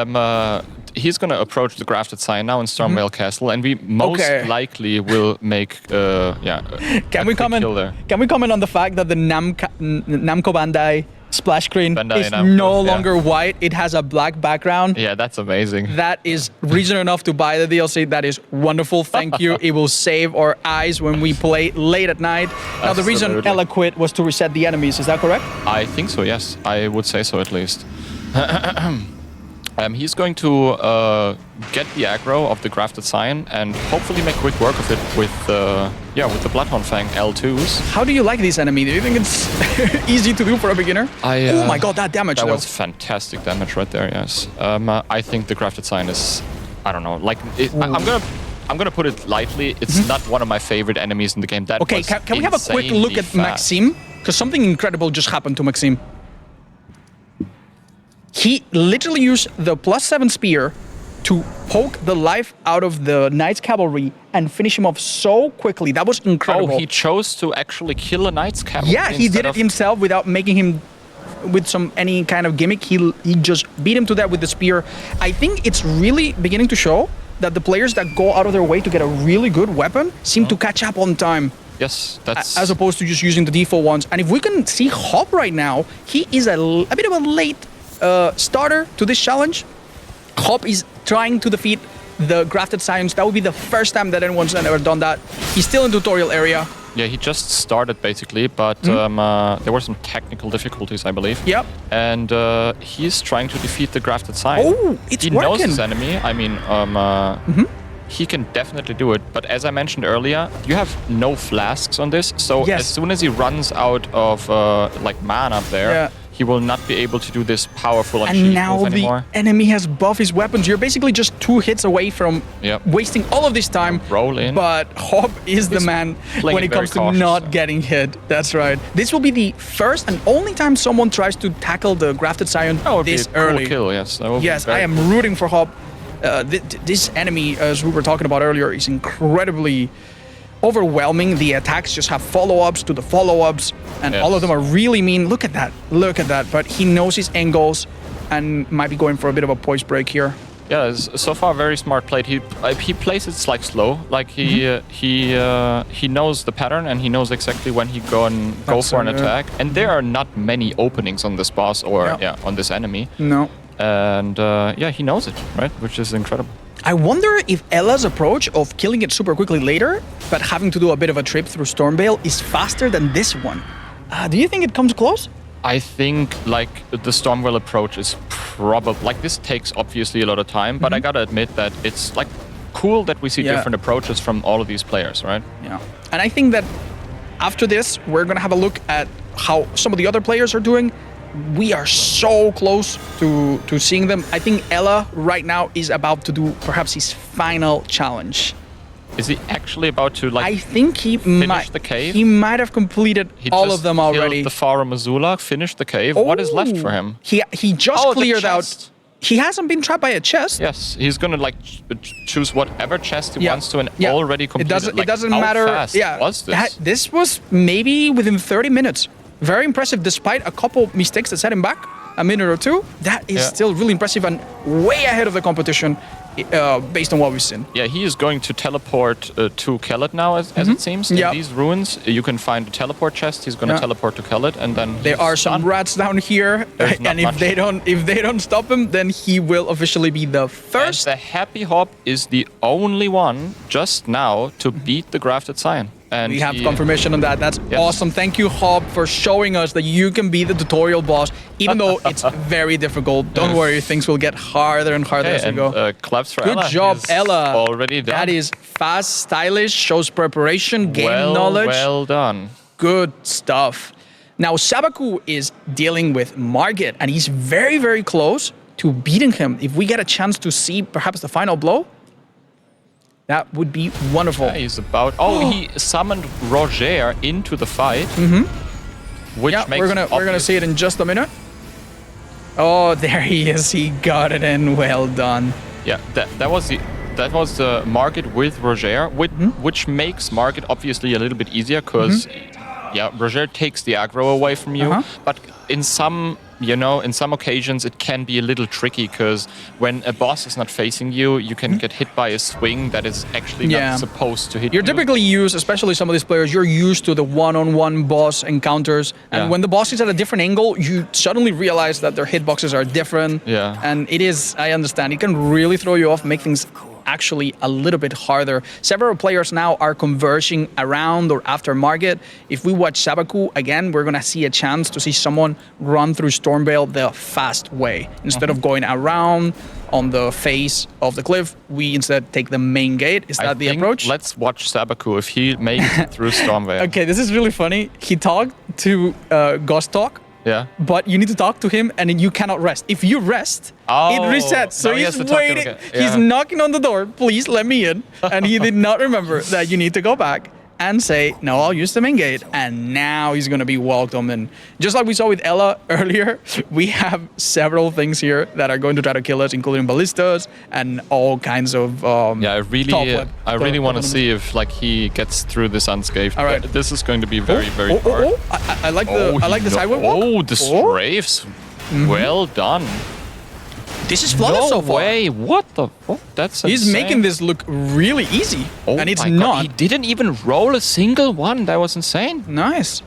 [SPEAKER 3] He's gonna approach the grafted sign now in Stormvale Castle, and we most likely will make
[SPEAKER 2] Can we comment? Can we comment on the fact that the Namco Bandai splash screen is no longer white? It has a black background.
[SPEAKER 3] Yeah, that's amazing.
[SPEAKER 2] That is reason enough to buy the DLC. That is wonderful. Thank you. It will save our eyes when we play late at night. Now, the reason Ella quit was to reset the enemies. Is that correct?
[SPEAKER 3] I think so, yes. I would say so, at least. He's going to get the aggro of the grafted sign and hopefully make quick work of it with the Bloodhound Fang L2s.
[SPEAKER 2] How do you like this enemy? Do you think it's easy to do for a beginner? Oh my god, that damage!
[SPEAKER 3] That was fantastic damage right there. Yes. I think the grafted sign is, I don't know, like I'm gonna put it lightly. It's not one of my favorite enemies in the game. That
[SPEAKER 2] okay, can we have a quick look at Maxime? Because something incredible just happened to Maxime. He literally used the +7 spear to poke the life out of the Knight's Cavalry and finish him off so quickly. That was incredible.
[SPEAKER 3] Oh, he chose to actually kill a Knight's Cavalry.
[SPEAKER 2] Yeah, he did it himself without making him with any kind of gimmick. He just beat him to that with the spear. I think it's really beginning to show that the players that go out of their way to get a really good weapon seem to catch up on time.
[SPEAKER 3] Yes, that's...
[SPEAKER 2] As opposed to just using the default ones. And if we can see Hop right now, he is a bit of a late starter to this challenge. Hop is trying to defeat the grafted scions. That would be the first time that anyone's ever done that. He's still in tutorial area.
[SPEAKER 3] Yeah, he just started basically, but there were some technical difficulties, I believe.
[SPEAKER 2] Yep.
[SPEAKER 3] And he's trying to defeat the grafted sign.
[SPEAKER 2] Oh, it's
[SPEAKER 3] working. He knows his enemy. I mean,
[SPEAKER 2] he
[SPEAKER 3] can definitely do it. But as I mentioned earlier, you have no flasks on this. So as soon as he runs out of like mana up there, he will not be able to do this powerful and
[SPEAKER 2] now
[SPEAKER 3] move anymore.
[SPEAKER 2] The enemy has buffed his weapons. You're basically just 2 hits away from wasting all of this time.
[SPEAKER 3] Roll in.
[SPEAKER 2] But Hop is the man when it comes to not getting hit. That's right. This will be the first and only time someone tries to tackle the grafted scion this early.
[SPEAKER 3] Cool kill, yes.
[SPEAKER 2] Yes, I am rooting for Hop. This enemy, as we were talking about earlier, is incredibly overwhelming. The attacks just have follow-ups to the follow-ups, and all of them are really mean. Look at that. Look at that. But he knows his angles and might be going for a bit of a poise break here.
[SPEAKER 3] Yeah, so far very smart played. He plays it like slow. Like he knows the pattern and he knows exactly when he go for an attack. And there are not many openings on this boss or on this enemy.
[SPEAKER 2] No.
[SPEAKER 3] And he knows it, right? Which is incredible.
[SPEAKER 2] I wonder if Ella's approach of killing it super quickly later, but having to do a bit of a trip through Stormvale, is faster than this one. Do you think it comes close?
[SPEAKER 3] I think like the Stormvale approach is probably like this takes obviously a lot of time, but I gotta admit that it's like cool that we see different approaches from all of these players, right?
[SPEAKER 2] Yeah, and I think that after this, we're gonna have a look at how some of the other players are doing. We are so close to seeing them. I think Ella right now is about to do perhaps his final challenge.
[SPEAKER 3] Is he actually about to like?
[SPEAKER 2] I think he
[SPEAKER 3] finish the cave.
[SPEAKER 2] He might have completed all of them already.
[SPEAKER 3] The Fara Missoula, finished the cave. What is left for him?
[SPEAKER 2] He just cleared out. He hasn't been trapped by a chest.
[SPEAKER 3] Yes, he's gonna like choose whatever chest he wants to and already completed.
[SPEAKER 2] It doesn't matter.
[SPEAKER 3] Fast was this?
[SPEAKER 2] This was maybe within 30 minutes. Very impressive, despite a couple mistakes that set him back a minute or two. That is still really impressive and way ahead of the competition based on what we've seen.
[SPEAKER 3] Yeah, he is going to teleport to Kellet now, as it seems. In these ruins, you can find a teleport chest. He's going to teleport to Kellet, and then
[SPEAKER 2] there are some rats down here, and if they don't stop him, then he will officially be the first.
[SPEAKER 3] And the Happy Hop is the only one just now to beat the grafted scion. And
[SPEAKER 2] we have confirmation on that. That's awesome. Thank you, Hop, for showing us that you can be the tutorial boss, even though it's very difficult. Don't worry, things will get harder and harder as we go.
[SPEAKER 3] Claps for
[SPEAKER 2] Good
[SPEAKER 3] Ella.
[SPEAKER 2] job, Ella.
[SPEAKER 3] Already done.
[SPEAKER 2] That is fast, stylish, shows preparation, game knowledge.
[SPEAKER 3] Well done.
[SPEAKER 2] Good stuff. Now, Sabaku is dealing with Margit, and he's very, very close to beating him. If we get a chance to see perhaps the final blow. That would be wonderful.
[SPEAKER 3] Yeah, he's about. Oh, he summoned Roger into the fight. Which
[SPEAKER 2] Yeah,
[SPEAKER 3] makes
[SPEAKER 2] we're gonna see it in just a minute. Oh, there he is. He got it in. Well done.
[SPEAKER 3] Yeah, that was the market with Roger, which makes market obviously a little bit easier because yeah, Roger takes the aggro away from you. But in some occasions it can be a little tricky because when a boss is not facing you, you can get hit by a swing that is actually not supposed to hit you.
[SPEAKER 2] You're typically used, especially some of these players, you're used to the one-on-one boss encounters. And when the boss is at a different angle, you suddenly realize that their hitboxes are different.
[SPEAKER 3] Yeah.
[SPEAKER 2] And it is, I understand, it can really throw you off, make things actually a little bit harder. Several players now are converging around or after market. If we watch Sabaku again, we're gonna see a chance to see someone run through Stormveil the fast way. Instead of going around on the face of the cliff, we instead take the main gate. Is that the approach?
[SPEAKER 3] Let's watch Sabaku if he makes it through Stormveil.
[SPEAKER 2] Okay, this is really funny. He talked to Ghost Talk.
[SPEAKER 3] Yeah.
[SPEAKER 2] But you need to talk to him and then you cannot rest. If you rest, it resets. So
[SPEAKER 3] now he
[SPEAKER 2] he's
[SPEAKER 3] has to talk to him
[SPEAKER 2] waiting.
[SPEAKER 3] again. Yeah.
[SPEAKER 2] He's knocking on the door. Please let me in. And he did not remember that you need to go back and say, no, I'll use the main gate. And now he's going to be welcome. And just like we saw with Ella earlier, we have several things here that are going to try to kill us, including ballistas and all kinds of
[SPEAKER 3] yeah, I really want to see if like he gets through this unscathed.
[SPEAKER 2] All right.
[SPEAKER 3] This is going to be very hard.
[SPEAKER 2] I like the sidewalk walk.
[SPEAKER 3] Oh, the strafes. Well done.
[SPEAKER 2] This is flawless so far.
[SPEAKER 3] No way. What the fuck? That's
[SPEAKER 2] He's
[SPEAKER 3] insane.
[SPEAKER 2] making this look really easy.
[SPEAKER 3] Oh
[SPEAKER 2] and it's
[SPEAKER 3] my God.
[SPEAKER 2] not.
[SPEAKER 3] He didn't even roll a single one. That was insane.
[SPEAKER 2] Nice.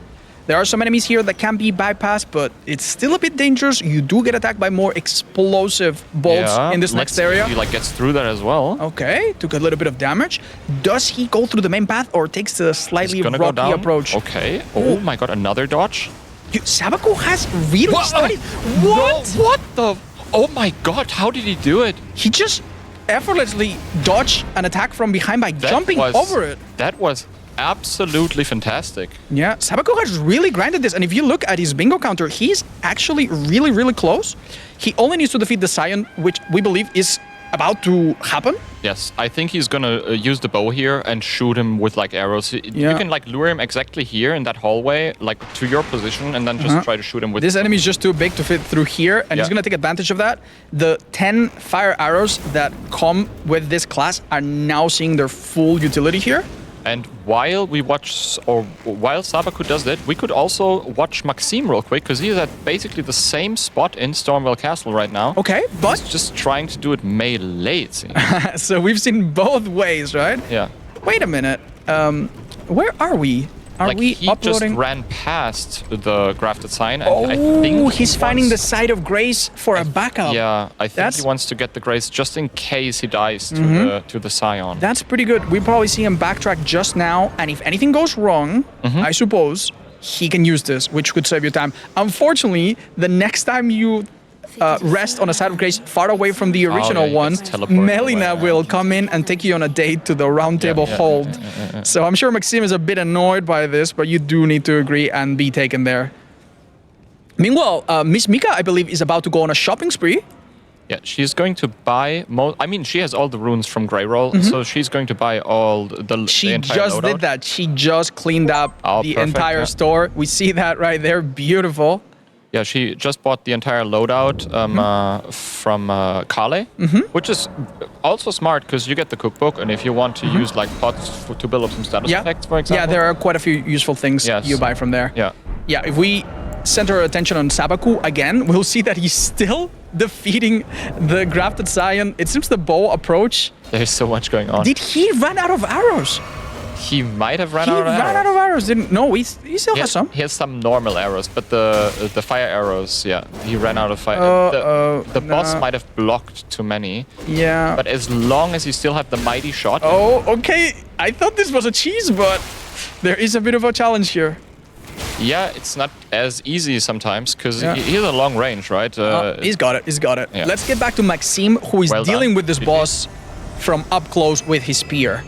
[SPEAKER 2] There are some enemies here that can be bypassed, but it's still a bit dangerous. You do get attacked by more explosive bolts in this next area.
[SPEAKER 3] He like gets through that as well.
[SPEAKER 2] Okay, took a little bit of damage. Does he go through the main path or takes the slightly rocky approach?
[SPEAKER 3] Okay. Oh my God, another dodge.
[SPEAKER 2] Sabaku has really started. What?
[SPEAKER 3] No, what the? Oh my God, how did he do it?
[SPEAKER 2] He just effortlessly dodged an attack from behind by jumping over it.
[SPEAKER 3] That was absolutely fantastic.
[SPEAKER 2] Yeah, Sabaku has really grinded this. And if you look at his bingo counter, he's actually really close. He only needs to defeat the Scion, which we believe is about to happen.
[SPEAKER 3] Yes, I think he's gonna use the bow here and shoot him with like arrows. You can like lure him exactly here in that hallway, like to your position, and then just try to shoot him with.
[SPEAKER 2] This enemy is just too big to fit through here, and he's gonna take advantage of that. The 10 fire arrows that come with this class are now seeing their full utility here.
[SPEAKER 3] And while we watch, or while Sabaku does that, we could also watch Maxime real quick, because he's at basically the same spot in Stormveil Castle right now.
[SPEAKER 2] Okay, but
[SPEAKER 3] he's just trying to do it melee, it seems.
[SPEAKER 2] So we've seen both ways, right?
[SPEAKER 3] Yeah.
[SPEAKER 2] Wait a minute. Where are we? Are we
[SPEAKER 3] he
[SPEAKER 2] uploading?
[SPEAKER 3] just ran past the grafted sign, and
[SPEAKER 2] Oh,
[SPEAKER 3] I think
[SPEAKER 2] he's finding the site of grace for a backup.
[SPEAKER 3] Yeah, I think he wants to get the grace just in case he dies to the Scion.
[SPEAKER 2] That's pretty good. We probably see him backtrack just now, and if anything goes wrong, I suppose he can use this, which could save you time. Unfortunately, the next time you rest on a side of grace far away from the original one, Melina will come in and take you on a date to the round table hold. So I'm sure Maxime is a bit annoyed by this, but you do need to agree and be taken there. Meanwhile, Miss Mika, I believe, is about to go on a shopping spree.
[SPEAKER 3] Yeah, she's going to buy. I mean, she has all the runes from Greyroll, so she's going to buy all the
[SPEAKER 2] She
[SPEAKER 3] entire
[SPEAKER 2] just
[SPEAKER 3] loadout.
[SPEAKER 2] did that. She just cleaned up the
[SPEAKER 3] perfect,
[SPEAKER 2] entire store. We see that right there. Beautiful.
[SPEAKER 3] Yeah, she just bought the entire loadout from Kale, which is also smart because you get the cookbook, and if you want to use like pots to build up some status effects, for example.
[SPEAKER 2] Yeah, there are quite a few useful things you buy from there.
[SPEAKER 3] Yeah.
[SPEAKER 2] Yeah, if we center our attention on Sabaku again, we'll see that he's still defeating the grafted Scion. It seems the bow approach.
[SPEAKER 3] There's so much going on.
[SPEAKER 2] Did he run out of arrows?
[SPEAKER 3] He might have run
[SPEAKER 2] He
[SPEAKER 3] out of arrows.
[SPEAKER 2] ran out of arrows. Didn't? No, he still has some.
[SPEAKER 3] He has some normal arrows, but the fire arrows, yeah, he ran out of fire. The boss might have blocked too many.
[SPEAKER 2] Yeah.
[SPEAKER 3] But as long as you still have the mighty shot.
[SPEAKER 2] Oh, okay. I thought this was a cheese, but there is a bit of a challenge here.
[SPEAKER 3] Yeah, it's not as easy sometimes because he has a long range, right?
[SPEAKER 2] He's got it. He's got it.
[SPEAKER 3] Yeah.
[SPEAKER 2] Let's get back to Maxime, who is dealing with this boss from up close with his spear.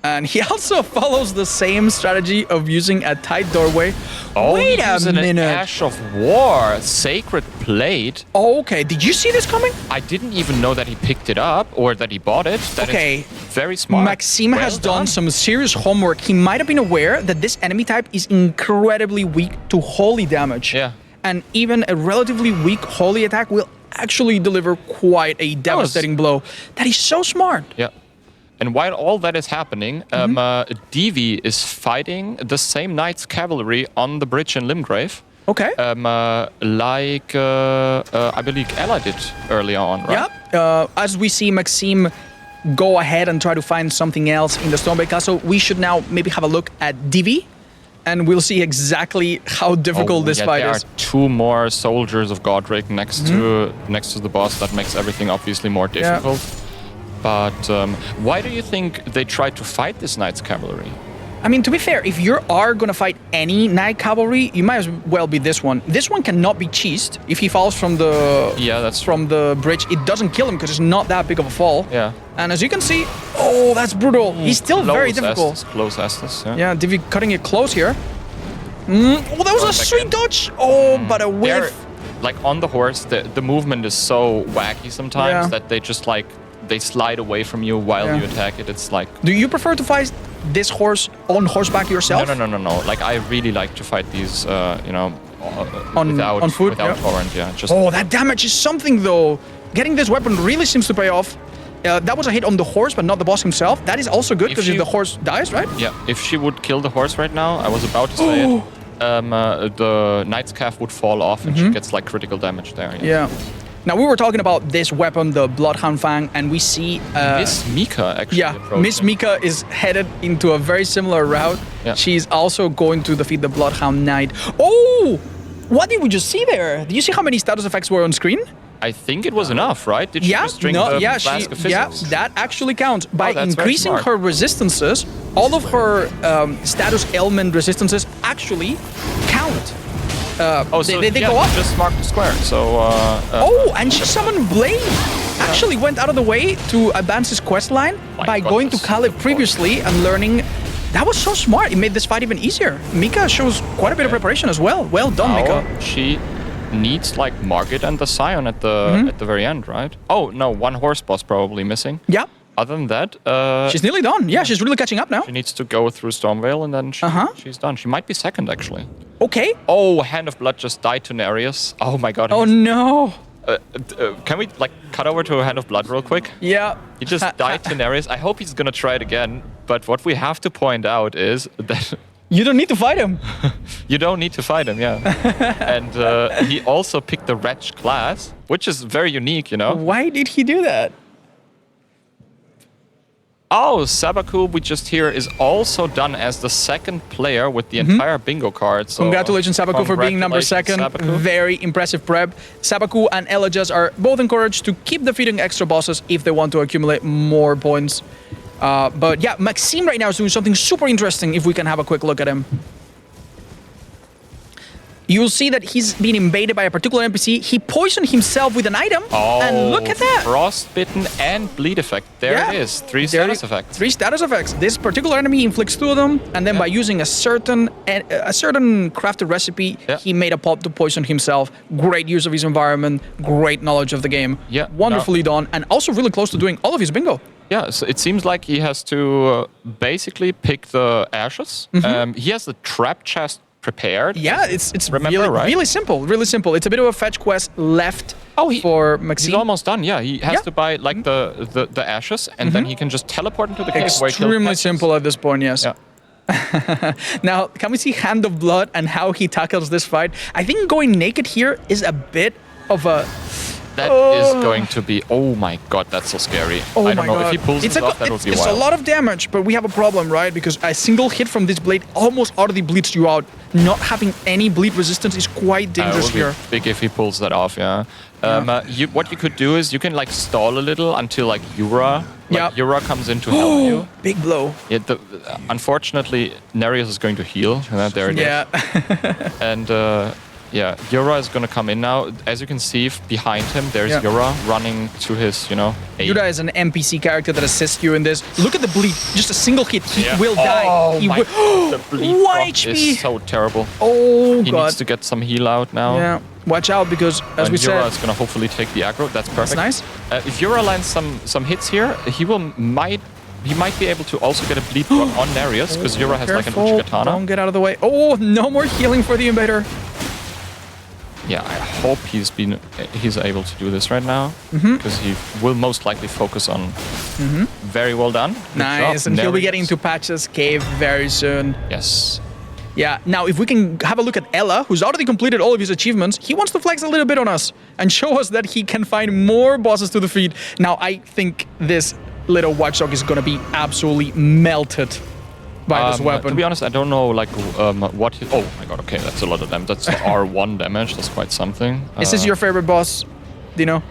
[SPEAKER 2] And he also follows the same strategy of using a tight doorway.
[SPEAKER 3] Oh,
[SPEAKER 2] Wait a
[SPEAKER 3] he's in an
[SPEAKER 2] minute.
[SPEAKER 3] Ash of War, Sacred Plate.
[SPEAKER 2] Oh, okay. Did you see this coming?
[SPEAKER 3] I didn't even know that he picked it up or that he bought it. That
[SPEAKER 2] Okay.
[SPEAKER 3] is very smart.
[SPEAKER 2] Maxime
[SPEAKER 3] Well
[SPEAKER 2] has done some serious homework. He might have been aware that this enemy type is incredibly weak to holy damage.
[SPEAKER 3] Yeah.
[SPEAKER 2] And even a relatively weak holy attack will actually deliver quite a devastating blow. That is so smart.
[SPEAKER 3] Yeah. And while all that is happening, Divi is fighting the same Knight's Cavalry on the bridge in Limgrave.
[SPEAKER 2] Okay.
[SPEAKER 3] Like I believe Ella did early on, right?
[SPEAKER 2] Yeah. As we see Maxime go ahead and try to find something else in the Stormbait Castle, we should now maybe have a look at Divi, and we'll see exactly how difficult this fight
[SPEAKER 3] there
[SPEAKER 2] is.
[SPEAKER 3] are 2 more soldiers of Godric next to the boss. That makes everything obviously more difficult. But why do you think they tried to fight this Knight's Cavalry?
[SPEAKER 2] I mean, to be fair, if you are going to fight any Knight Cavalry, you might as well be this one. This one cannot be cheesed. If he falls from the the bridge, it doesn't kill him because it's not that big of a fall.
[SPEAKER 3] Yeah.
[SPEAKER 2] And as you can see, oh, that's brutal. He's still very difficult.
[SPEAKER 3] Close Estes, yeah.
[SPEAKER 2] Yeah, Divi cutting it close here. Oh, that was a sweet dodge. Oh, but a whiff.
[SPEAKER 3] Like on the horse, the movement is so wacky sometimes that they just like they slide away from you while you attack it. It's like.
[SPEAKER 2] Do you prefer to fight this horse on horseback yourself?
[SPEAKER 3] No. Like I really like to fight these,
[SPEAKER 2] on foot,
[SPEAKER 3] without torrent. Yeah. Just.
[SPEAKER 2] Oh, that damage is something though. Getting this weapon really seems to pay off. That was a hit on the horse, but not the boss himself. That is also good because if the horse dies, right?
[SPEAKER 3] Yeah. If she would kill the horse right now, I was about to say it. The Knight's Calf would fall off and she gets like critical damage there.
[SPEAKER 2] Yeah. Now we were talking about this weapon, the Bloodhound Fang, and we see
[SPEAKER 3] Miss Mika actually.
[SPEAKER 2] Yeah, Miss Mika is headed into a very similar route.
[SPEAKER 3] Yeah.
[SPEAKER 2] She's also going to defeat the Bloodhound Knight. Oh! What did we just see there? Do you see how many status effects were on screen?
[SPEAKER 3] I think it was enough, right? Did she just drink the flask of physics?
[SPEAKER 2] That actually counts. By
[SPEAKER 3] that's
[SPEAKER 2] increasing her resistances, all of her status ailment resistances actually count. They go up.
[SPEAKER 3] Just mark the square. So.
[SPEAKER 2] And she summoned Blade. Actually went out of the way to advance his quest line by going to Caleb previously and learning. That was so smart. It made this fight even easier. Mika shows quite a bit of preparation as well. Well done, Mika.
[SPEAKER 3] She needs like Margit and the Scion at the very end, right? Oh no, one horse boss probably missing.
[SPEAKER 2] Yeah.
[SPEAKER 3] Other than that,
[SPEAKER 2] she's nearly done. Yeah, she's really catching up now.
[SPEAKER 3] She needs to go through Stormvale and then she's done. She might be second actually.
[SPEAKER 2] Okay.
[SPEAKER 3] Oh, Hand of Blood just died to Nereus. Oh my god.
[SPEAKER 2] Oh no.
[SPEAKER 3] Can we like cut over to Hand of Blood real quick?
[SPEAKER 2] Yeah.
[SPEAKER 3] He just died to Nereus. I hope he's gonna try it again. But what we have to point out is that
[SPEAKER 2] you don't need to fight him.
[SPEAKER 3] You don't need to fight him, yeah. And he also picked the Wretch class, which is very unique, you know.
[SPEAKER 2] Why did he do that?
[SPEAKER 3] Oh, Sabaku, we just hear, is also done as the second player with the entire bingo card. So
[SPEAKER 2] congratulations, Sabaku, for being number second.
[SPEAKER 3] Sabaku.
[SPEAKER 2] Very impressive prep. Sabaku and Elajas are both encouraged to keep defeating extra bosses if they want to accumulate more points. But yeah, Maxime right now is doing something super interesting if we can have a quick look at him. You'll see that he's been invaded by a particular NPC. He poisoned himself with an item.
[SPEAKER 3] Oh,
[SPEAKER 2] and look at that.
[SPEAKER 3] Frostbitten and bleed effect. There it is. 3 status effects.
[SPEAKER 2] 3 status effects. This particular enemy inflicts 2 of them, and then by using a certain crafted recipe, he made a pop to poison himself. Great use of his environment, great knowledge of the game.
[SPEAKER 3] Yeah.
[SPEAKER 2] Wonderfully done, and also really close to doing all of his bingo.
[SPEAKER 3] Yeah, so it seems like he has to basically pick the ashes. He has the trap chest prepared.
[SPEAKER 2] Yeah, it's really simple. Really simple. It's a bit of a fetch quest left for Maxime.
[SPEAKER 3] He's almost done. Yeah, he has to buy like the ashes, and then he can just teleport into the cave.
[SPEAKER 2] Extremely simple at this point. Yes.
[SPEAKER 3] Yeah.
[SPEAKER 2] Now, can we see Hand of Blood and how he tackles this fight? I think going naked here is a bit of a.
[SPEAKER 3] That is going to be. Oh my god, that's so scary.
[SPEAKER 2] Oh
[SPEAKER 3] I don't know if he pulls it off. That would be wild.
[SPEAKER 2] It's a lot of damage, but we have a problem, right? Because a single hit from this blade almost utterly bleeds you out. Not having any bleed resistance is quite dangerous here.
[SPEAKER 3] Big if he pulls that off, yeah. What you could do is you can like stall a little until like Yura comes in to help you.
[SPEAKER 2] Big blow.
[SPEAKER 3] Yeah. Unfortunately, Nereus is going to heal. There it is.
[SPEAKER 2] Yeah.
[SPEAKER 3] And Yeah, Yura is gonna come in now. As you can see behind him, there's
[SPEAKER 2] Yeah.
[SPEAKER 3] Yura running to his, you know, aid.
[SPEAKER 2] Yura is an NPC character that assists you in this. Look at the bleed. Just a single hit. He
[SPEAKER 3] Yeah.
[SPEAKER 2] will die.
[SPEAKER 3] Oh
[SPEAKER 2] He
[SPEAKER 3] my
[SPEAKER 2] will.
[SPEAKER 3] God, the bleed
[SPEAKER 2] 1
[SPEAKER 3] drop
[SPEAKER 2] HP.
[SPEAKER 3] is so terrible.
[SPEAKER 2] Oh,
[SPEAKER 3] He
[SPEAKER 2] God.
[SPEAKER 3] needs to get some heal out now.
[SPEAKER 2] Yeah. Watch out because, as
[SPEAKER 3] And
[SPEAKER 2] we
[SPEAKER 3] Yura
[SPEAKER 2] said,
[SPEAKER 3] is gonna hopefully take the aggro. That's perfect.
[SPEAKER 2] nice.
[SPEAKER 3] If Yura lands some hits here, he might be able to also get a bleed drop on Darius because Yura has like an
[SPEAKER 2] careful.
[SPEAKER 3] Uchigatana.
[SPEAKER 2] Don't get out of the way. Oh, no more healing for the Invader.
[SPEAKER 3] Yeah, I hope he's able to do this right now
[SPEAKER 2] Mm-hmm.
[SPEAKER 3] because he will most likely focus on. Very well done. Good
[SPEAKER 2] Nice.
[SPEAKER 3] job.
[SPEAKER 2] And he'll be
[SPEAKER 3] Darius.
[SPEAKER 2] getting into Patch's cave very soon.
[SPEAKER 3] Yes.
[SPEAKER 2] Yeah, now if we can have a look at Ella, who's already completed all of his achievements, he wants to flex a little bit on us and show us that he can find more bosses to defeat. Now, I think this little watchdog is going to be absolutely melted by this weapon.
[SPEAKER 3] To be honest, I don't know like what. Oh my god! Okay, that's a lot of damage. That's R1 damage. That's quite something.
[SPEAKER 2] Is this your favorite boss, Dino?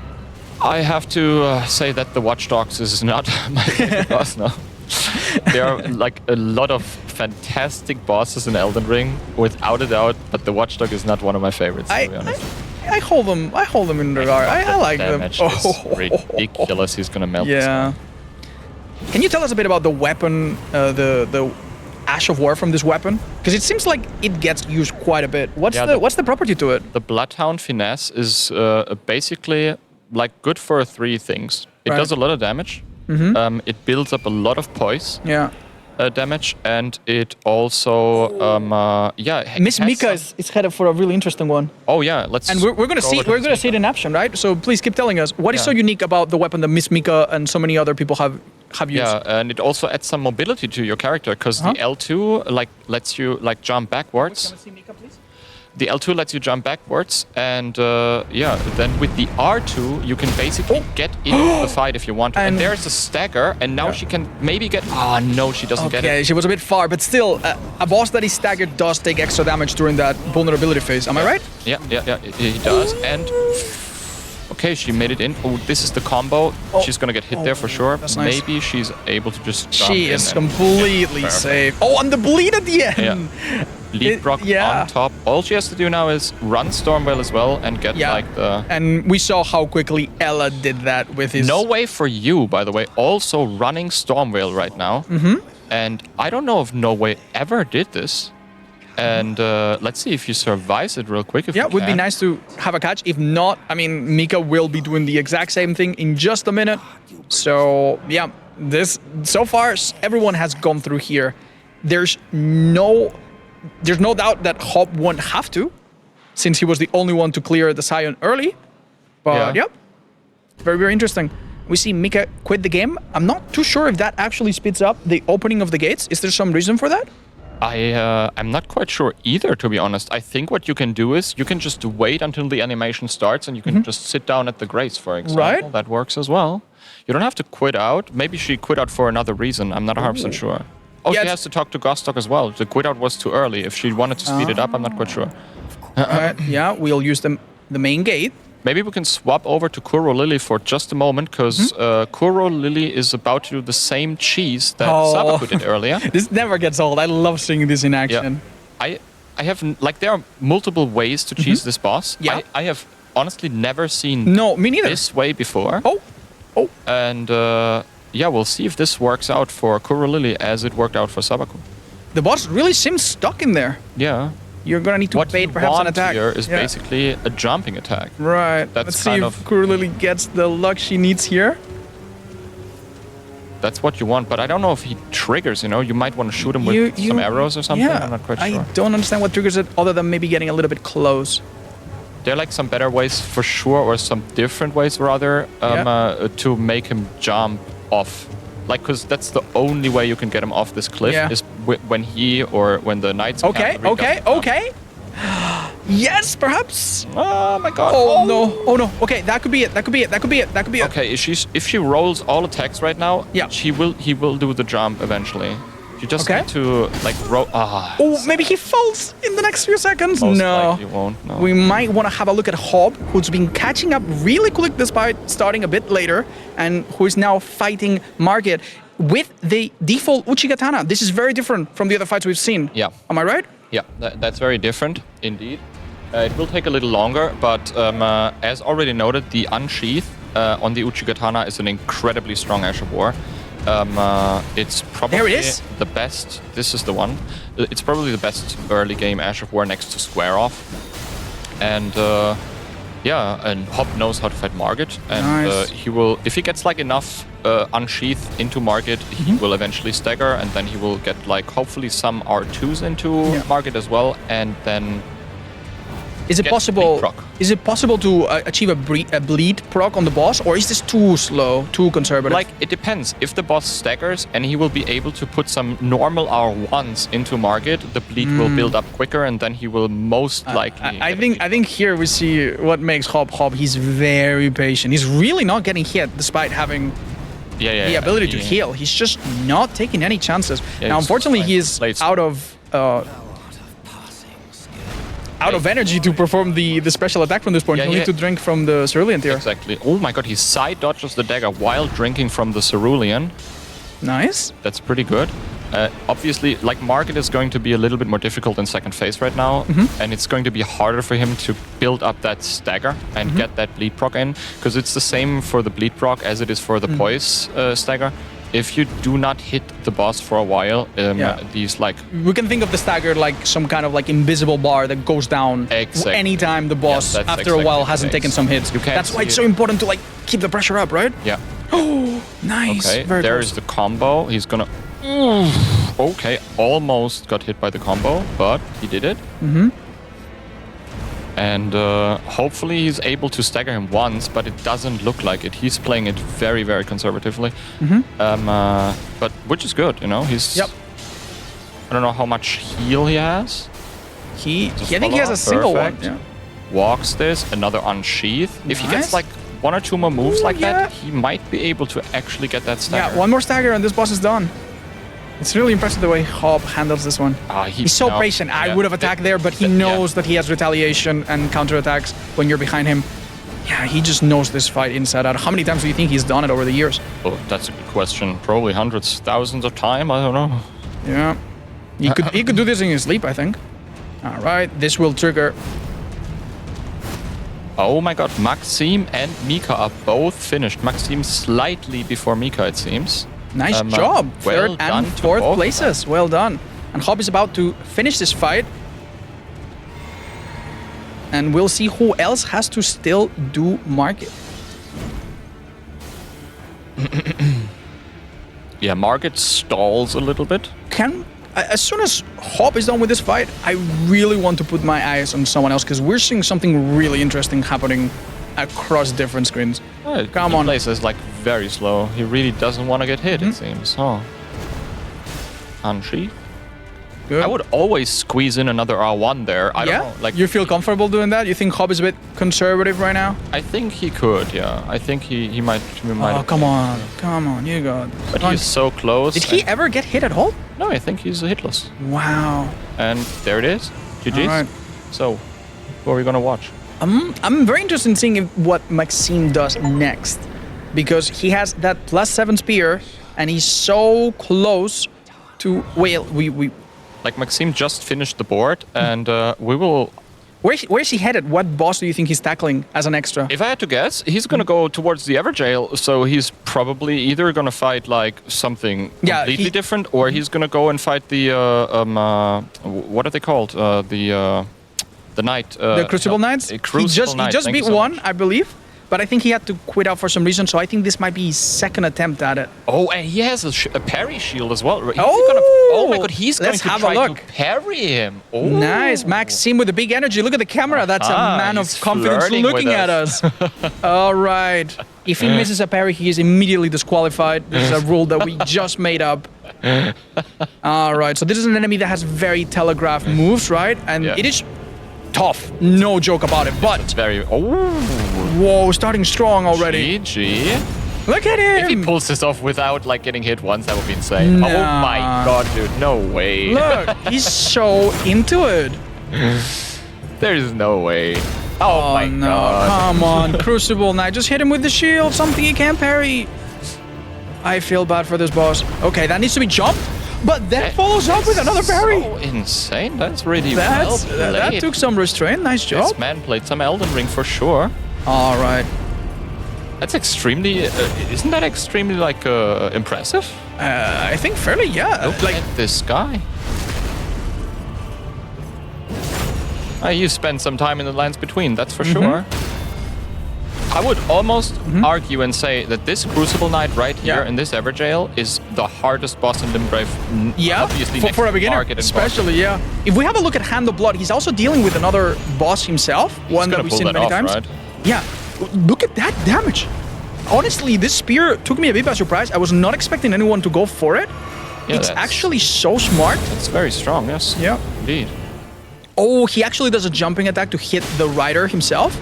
[SPEAKER 3] I have to say that the Watchdogs is not my favorite boss now. There are like a lot of fantastic bosses in Elden Ring, without a doubt, but the Watchdog is not one of my favorites. To be honest.
[SPEAKER 2] I hold them in regard. I like them.
[SPEAKER 3] Damage is ridiculous. He's gonna melt. This
[SPEAKER 2] Yeah.
[SPEAKER 3] guy.
[SPEAKER 2] Can you tell us a bit about the weapon, the Ash of War from this weapon? Because it seems like it gets used quite a bit. What's the property to it?
[SPEAKER 3] The Bloodhound Finesse is basically like good for 3 things. It
[SPEAKER 2] Right.
[SPEAKER 3] does a lot of damage. It builds up a lot of poise
[SPEAKER 2] Yeah.
[SPEAKER 3] damage, and it also
[SPEAKER 2] Miss
[SPEAKER 3] has
[SPEAKER 2] Mika
[SPEAKER 3] some-
[SPEAKER 2] is headed for a really interesting one.
[SPEAKER 3] Oh yeah, let's.
[SPEAKER 2] And we're gonna
[SPEAKER 3] go
[SPEAKER 2] see
[SPEAKER 3] over to
[SPEAKER 2] we're gonna
[SPEAKER 3] Miss
[SPEAKER 2] see it
[SPEAKER 3] Mika.
[SPEAKER 2] in action, right? So please keep telling us what is
[SPEAKER 3] Yeah.
[SPEAKER 2] so unique about the weapon that Miss Mika and so many other people have used.
[SPEAKER 3] Yeah, and it also adds some mobility to your character because the L2 like lets you like jump backwards. The L2 lets you jump backwards, and then with the R2 you can basically get into the fight if you want to. And there's a stagger, and now she can maybe get. Oh no, she doesn't get it.
[SPEAKER 2] Okay, she was a bit far, but still, a boss that is staggered does take extra damage during that vulnerability phase. Am I right?
[SPEAKER 3] Yeah, he does. And okay, she made it in. Oh, this is the combo. She's gonna get hit there for sure.
[SPEAKER 2] That's nice.
[SPEAKER 3] Maybe she's able to just jump
[SPEAKER 2] She
[SPEAKER 3] in
[SPEAKER 2] is
[SPEAKER 3] and-
[SPEAKER 2] completely
[SPEAKER 3] Perfect.
[SPEAKER 2] safe. Oh, and the bleed at the end.
[SPEAKER 3] Yeah. Lead Brock
[SPEAKER 2] yeah.
[SPEAKER 3] on top. All she has to do now is run Stormveil as well and get
[SPEAKER 2] Yeah.
[SPEAKER 3] like the.
[SPEAKER 2] And we saw how quickly Ella did that with his.
[SPEAKER 3] No way for you, by the way. Also running Stormveil right now. And I don't know if No Way ever did this. And let's see if he survives it real quick. If
[SPEAKER 2] Yeah,
[SPEAKER 3] he
[SPEAKER 2] it would be
[SPEAKER 3] can.
[SPEAKER 2] nice to have a catch. If not, I mean, Mika will be doing the exact same thing in just a minute. So, yeah, so far, everyone has gone through here. There's no doubt that Hob won't have to, since he was the only one to clear the Scion early. But,
[SPEAKER 3] Yeah.
[SPEAKER 2] yeah, very, very interesting. We see Mika quit the game. I'm not too sure if that actually speeds up the opening of the gates. Is there some reason for that?
[SPEAKER 3] I'm not quite sure either, to be honest. I think what you can do is you can just wait until the animation starts and you can just sit down at the grace, for example.
[SPEAKER 2] Right.
[SPEAKER 3] That works as well. You don't have to quit out. Maybe she quit out for another reason. I'm not 100% sure. Oh,
[SPEAKER 2] Yeah,
[SPEAKER 3] she has to talk to Gostok as well. The quit out was too early. If she wanted to speed it up, I'm not quite sure.
[SPEAKER 2] Yeah, we'll use the main gate.
[SPEAKER 3] Maybe we can swap over to Kuro Lily for just a moment, because Kuro Lily is about to do the same cheese that Sabaku did earlier.
[SPEAKER 2] This never gets old. I love seeing this in action.
[SPEAKER 3] I have, like, there are multiple ways to cheese this boss.
[SPEAKER 2] Yeah.
[SPEAKER 3] I have honestly never seen
[SPEAKER 2] No, me neither.
[SPEAKER 3] this way before.
[SPEAKER 2] Oh.
[SPEAKER 3] And yeah, we'll see if this works out for Kuro Lily as it worked out for Sabaku.
[SPEAKER 2] The boss really seems stuck in there.
[SPEAKER 3] Yeah.
[SPEAKER 2] You're gonna need to
[SPEAKER 3] What
[SPEAKER 2] bait
[SPEAKER 3] you
[SPEAKER 2] perhaps an
[SPEAKER 3] want
[SPEAKER 2] attack.
[SPEAKER 3] here is
[SPEAKER 2] Yeah.
[SPEAKER 3] basically a jumping attack.
[SPEAKER 2] Right.
[SPEAKER 3] That's
[SPEAKER 2] Let's see
[SPEAKER 3] kind
[SPEAKER 2] if
[SPEAKER 3] of-
[SPEAKER 2] Kuro Lily gets the luck she needs here.
[SPEAKER 3] That's what you want, but I don't know if he triggers, you know? You might want to shoot him with some arrows or something.
[SPEAKER 2] Yeah,
[SPEAKER 3] I'm not quite
[SPEAKER 2] I
[SPEAKER 3] sure.
[SPEAKER 2] don't understand what triggers it other than maybe getting a little bit close.
[SPEAKER 3] There are like some better ways for sure, or some different ways rather, to make him jump off. Like, because that's the only way you can get him off this cliff is when he or when the knights.
[SPEAKER 2] Okay. Yes, perhaps.
[SPEAKER 3] Oh my god.
[SPEAKER 2] Oh no. Okay, that could be it. That could be it.
[SPEAKER 3] Okay, if she rolls all attacks right now,
[SPEAKER 2] Yeah.
[SPEAKER 3] he will do the jump eventually. You just
[SPEAKER 2] Okay.
[SPEAKER 3] need to like roll.
[SPEAKER 2] Oh, maybe he falls in the next few seconds.
[SPEAKER 3] Most
[SPEAKER 2] No.
[SPEAKER 3] likely won't. No.
[SPEAKER 2] We might want to have a look at Hob, who's been catching up really quick despite starting a bit later, and who is now fighting Margit with the default Uchigatana. This is very different from the other fights we've seen.
[SPEAKER 3] Yeah.
[SPEAKER 2] Am I right?
[SPEAKER 3] Yeah, that's very different indeed. It will take a little longer, but as already noted, the Unsheath on the Uchigatana is an incredibly strong Ash of War. It's probably
[SPEAKER 2] There it is.
[SPEAKER 3] the best. This is the one. It's probably the best early game Ash of War next to Square Off. And yeah, and Hop knows how to fight Margit, and
[SPEAKER 2] Nice.
[SPEAKER 3] he will, if he gets like enough Unsheath into Margit, he will eventually stagger, and then he will get like hopefully some R2s into Margit as well, and then
[SPEAKER 2] Is it
[SPEAKER 3] Get
[SPEAKER 2] possible?
[SPEAKER 3] bleed proc.
[SPEAKER 2] Is it possible to achieve a bleed proc on the boss, or is this too slow, too conservative?
[SPEAKER 3] like it depends. If the boss staggers and he will be able to put some normal R1s into Margit, the bleed will build up quicker, and then he will most likely.
[SPEAKER 2] I think here we see what makes Hop. He's very patient. He's really not getting hit despite having the ability to heal. He's just not taking any chances.
[SPEAKER 3] Yeah,
[SPEAKER 2] now,
[SPEAKER 3] he's
[SPEAKER 2] unfortunately,
[SPEAKER 3] fine.
[SPEAKER 2] he is
[SPEAKER 3] Blades.
[SPEAKER 2] out of energy to perform the special attack from this point.
[SPEAKER 3] Yeah,
[SPEAKER 2] He'll need to drink from the Cerulean Tear.
[SPEAKER 3] Exactly. Oh my god, he side dodges the dagger while drinking from the Cerulean.
[SPEAKER 2] Nice.
[SPEAKER 3] That's pretty good. Obviously, like Margit is going to be a little bit more difficult in second phase right now, and it's going to be harder for him to build up that stagger and get that bleed proc in, because it's the same for the bleed proc as it is for the poise stagger. If you do not hit the boss for a while, these like
[SPEAKER 2] We can think of the stagger like some kind of like invisible bar that goes down
[SPEAKER 3] Exactly.
[SPEAKER 2] anytime the boss,
[SPEAKER 3] that's
[SPEAKER 2] after a while,
[SPEAKER 3] exactly
[SPEAKER 2] hasn't
[SPEAKER 3] the
[SPEAKER 2] taken
[SPEAKER 3] case.
[SPEAKER 2] some hits.
[SPEAKER 3] You can't
[SPEAKER 2] That's why
[SPEAKER 3] see
[SPEAKER 2] it's
[SPEAKER 3] it.
[SPEAKER 2] so important to like keep the pressure up, right?
[SPEAKER 3] yeah.
[SPEAKER 2] Nice.
[SPEAKER 3] Okay,
[SPEAKER 2] Very
[SPEAKER 3] there
[SPEAKER 2] close.
[SPEAKER 3] is the combo. He's gonna. Okay, almost got hit by the combo, but he did it. And hopefully he's able to stagger him once, but it doesn't look like it. He's playing it very, very conservatively. But which is good, you know. He's.
[SPEAKER 2] Yep.
[SPEAKER 3] I don't know how much heal he has.
[SPEAKER 2] I think he has a single one.
[SPEAKER 3] Perfect.
[SPEAKER 2] Yeah.
[SPEAKER 3] Walks this, another unsheath. If he
[SPEAKER 2] Nice.
[SPEAKER 3] gets like one or two more moves
[SPEAKER 2] Ooh,
[SPEAKER 3] like
[SPEAKER 2] yeah.
[SPEAKER 3] that, he might be able to actually get that stagger.
[SPEAKER 2] Yeah, one more stagger and this boss is done. It's really impressive the way Hop handles this one. He's so patient. I would have attacked there, but he knows that he has retaliation and counterattacks when you're behind him. Yeah, he just knows this fight inside out. How many times do you think he's done it over the years?
[SPEAKER 3] Oh, that's a good question. Probably hundreds, thousands of times. I don't know.
[SPEAKER 2] Yeah. He could do this in his sleep, I think. All right, this will trigger.
[SPEAKER 3] Oh my god, Maxim and Mika are both finished. Maxim slightly before Mika, it seems.
[SPEAKER 2] Nice job.
[SPEAKER 3] well
[SPEAKER 2] Third
[SPEAKER 3] done
[SPEAKER 2] and
[SPEAKER 3] to
[SPEAKER 2] fourth
[SPEAKER 3] both of
[SPEAKER 2] places. Well done. And Hop is about to finish this fight. And we'll see who else has to still do Margit.
[SPEAKER 3] Yeah, Margit stalls a little bit.
[SPEAKER 2] As soon as Hop is done with this fight, I really want to put my eyes on someone else, because we're seeing something really interesting happening across different screens. Come on.
[SPEAKER 3] He plays is like very slow. He really doesn't want to get hit, it seems. Huh. Unsheath.
[SPEAKER 2] Good.
[SPEAKER 3] I would always squeeze in another R1 there. I don't know. Like
[SPEAKER 2] you feel comfortable doing that? You think Hop is a bit conservative right now?
[SPEAKER 3] I think he could, yeah. I think he might.
[SPEAKER 2] Oh, come on, you got.
[SPEAKER 3] But he's so close.
[SPEAKER 2] Did he ever get hit at all?
[SPEAKER 3] No, I think he's hitless.
[SPEAKER 2] Wow.
[SPEAKER 3] And there it is. GG's.
[SPEAKER 2] All right.
[SPEAKER 3] So, what are we gonna watch?
[SPEAKER 2] I'm very interested in seeing what Maxime does next, because he has that +7 spear, and he's so close to. Well, we.
[SPEAKER 3] Like Maxime just finished the board, and we will.
[SPEAKER 2] Where's he headed? What boss do you think he's tackling as an extra?
[SPEAKER 3] If I had to guess, he's gonna go towards the Everjail. So he's probably either gonna fight like something completely different, or he's gonna go and fight the what are they called? The Knight.
[SPEAKER 2] The Crucible Knights? He just beat one, I believe. But I think he had to quit out for some reason, so I think this might be his second attempt at it.
[SPEAKER 3] Oh, and he has a parry shield as well.
[SPEAKER 2] Oh
[SPEAKER 3] my god, he's going to try to parry him. Oh.
[SPEAKER 2] Nice, Maxime with a big energy. Look at the camera. That's a man of confidence looking at us. All right. If he misses a parry, he is immediately disqualified. This is a rule that we just made up. All right, so this is an enemy that has very telegraphed moves, right? And it is tough, no joke about it, but
[SPEAKER 3] it's very
[SPEAKER 2] whoa, starting strong already.
[SPEAKER 3] GG.
[SPEAKER 2] Look at him.
[SPEAKER 3] If he pulls this off without like getting hit once, that would be insane.
[SPEAKER 2] Nah.
[SPEAKER 3] Oh my god, dude, no way.
[SPEAKER 2] Look, he's so into it.
[SPEAKER 3] There is no way. Oh my god.
[SPEAKER 2] Come on, Crucible Knight, just hit him with the shield, something he can't parry. I feel bad for this boss. Okay, that needs to be jumped. But then follows up with another parry.
[SPEAKER 3] So insane. That's really
[SPEAKER 2] That
[SPEAKER 3] well played.
[SPEAKER 2] took some restraint. Nice job.
[SPEAKER 3] This man played some Elden Ring for sure.
[SPEAKER 2] All right.
[SPEAKER 3] That's extremely. Isn't that extremely like impressive?
[SPEAKER 2] I think fairly, yeah.
[SPEAKER 3] Look
[SPEAKER 2] Like,
[SPEAKER 3] at this guy. You spend some time in the lands between, that's for sure. I would almost argue and say that this Crucible Knight right here in this Everjail is the hardest boss in Limgrave.
[SPEAKER 2] yeah,
[SPEAKER 3] Obviously
[SPEAKER 2] for a beginner,
[SPEAKER 3] Target and
[SPEAKER 2] especially, yeah. If we have a look at Hand of Blood, he's also dealing with another boss himself, one that
[SPEAKER 3] gonna
[SPEAKER 2] we've
[SPEAKER 3] pull
[SPEAKER 2] seen
[SPEAKER 3] that
[SPEAKER 2] many
[SPEAKER 3] off,
[SPEAKER 2] times.
[SPEAKER 3] right?
[SPEAKER 2] Yeah, look at that damage. Honestly, this spear took me a bit by surprise. I was not expecting anyone to go for it.
[SPEAKER 3] Yeah,
[SPEAKER 2] It's
[SPEAKER 3] that's-
[SPEAKER 2] actually so smart.
[SPEAKER 3] It's very strong, yes.
[SPEAKER 2] Yeah.
[SPEAKER 3] Indeed.
[SPEAKER 2] Oh, he actually does a jumping attack to hit the rider himself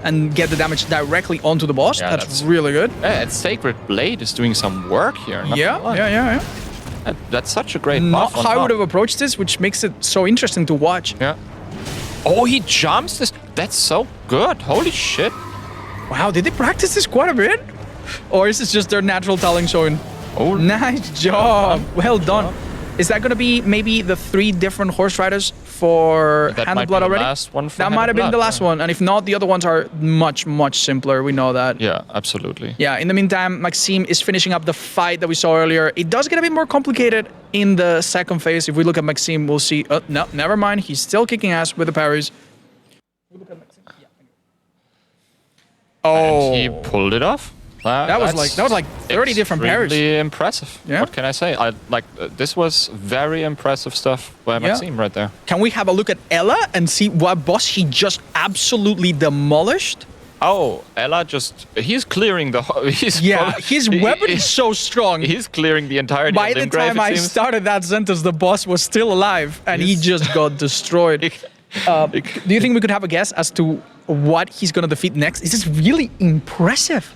[SPEAKER 2] and get the damage directly onto the boss.
[SPEAKER 3] Yeah,
[SPEAKER 2] that's
[SPEAKER 3] that's-
[SPEAKER 2] really good.
[SPEAKER 3] Yeah, and Sacred Blade is doing some work here. not
[SPEAKER 2] Yeah,
[SPEAKER 3] gonna lie.
[SPEAKER 2] yeah.
[SPEAKER 3] That's such a great
[SPEAKER 2] Not
[SPEAKER 3] buff on
[SPEAKER 2] how I
[SPEAKER 3] top.
[SPEAKER 2] would have approached this, which makes it so interesting to watch.
[SPEAKER 3] Yeah. Oh, he jumps this. That's so good. Holy shit.
[SPEAKER 2] Wow, did they practice this quite a bit? Or is this just their natural talent showing?
[SPEAKER 3] Oh,
[SPEAKER 2] Nice job. Well done. Is that going to be maybe the 3 different horse riders for
[SPEAKER 3] That
[SPEAKER 2] Hand
[SPEAKER 3] might
[SPEAKER 2] of Blood
[SPEAKER 3] be the
[SPEAKER 2] already?
[SPEAKER 3] last one for
[SPEAKER 2] That
[SPEAKER 3] Hand
[SPEAKER 2] might
[SPEAKER 3] of
[SPEAKER 2] have been
[SPEAKER 3] Blood,
[SPEAKER 2] the last
[SPEAKER 3] yeah.
[SPEAKER 2] one. And if not, the other ones are much, much simpler. We know that.
[SPEAKER 3] Yeah, absolutely.
[SPEAKER 2] Yeah, in the meantime, Maxime is finishing up the fight that we saw earlier. It does get a bit more complicated in the second phase. If we look at Maxime, we'll see... no, never mind. He's still kicking ass with the parries. Oh,
[SPEAKER 3] And he pulled it off.
[SPEAKER 2] that was like 30 different parries.
[SPEAKER 3] Really impressive.
[SPEAKER 2] Yeah.
[SPEAKER 3] What can I say? This was very impressive stuff by Maxime right there.
[SPEAKER 2] Can we have a look at Ella and see what boss he just absolutely demolished?
[SPEAKER 3] Oh, Ella he's clearing the
[SPEAKER 2] His weapon is so strong.
[SPEAKER 3] He's clearing the entirety
[SPEAKER 2] By
[SPEAKER 3] of
[SPEAKER 2] the
[SPEAKER 3] Limgrave,
[SPEAKER 2] time
[SPEAKER 3] it
[SPEAKER 2] I
[SPEAKER 3] seems.
[SPEAKER 2] started that sentence, the boss was still alive and he just got destroyed. Do you think we could have a guess as to what he's gonna defeat next? This is really impressive.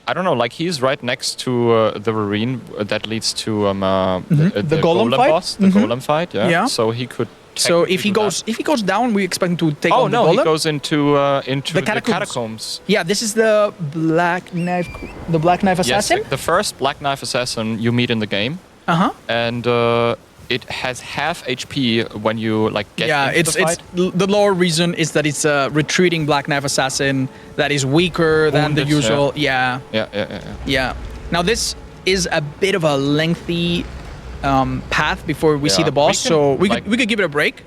[SPEAKER 3] I don't know, like he's right next to the ravine that leads to the
[SPEAKER 2] golem fight?
[SPEAKER 3] boss, the golem fight. Yeah.
[SPEAKER 2] Yeah.
[SPEAKER 3] So he could.
[SPEAKER 2] So if he
[SPEAKER 3] technically do
[SPEAKER 2] goes down, we expect him to take
[SPEAKER 3] that. Oh
[SPEAKER 2] on the
[SPEAKER 3] no,
[SPEAKER 2] golem.
[SPEAKER 3] he goes into the
[SPEAKER 2] catacombs.
[SPEAKER 3] catacombs.
[SPEAKER 2] Yeah, this is the black knife assassin.
[SPEAKER 3] Yes, the first Black Knife assassin you meet in the game, and it has half HP when you like get into the fight.
[SPEAKER 2] the lower reason is that it's a retreating black knife assassin that is weaker than the
[SPEAKER 3] Wounded,
[SPEAKER 2] usual.
[SPEAKER 3] Yeah.
[SPEAKER 2] Now this is a bit of a lengthy path before we see
[SPEAKER 3] Yeah.
[SPEAKER 2] the boss, so we
[SPEAKER 3] like-
[SPEAKER 2] could give it a break.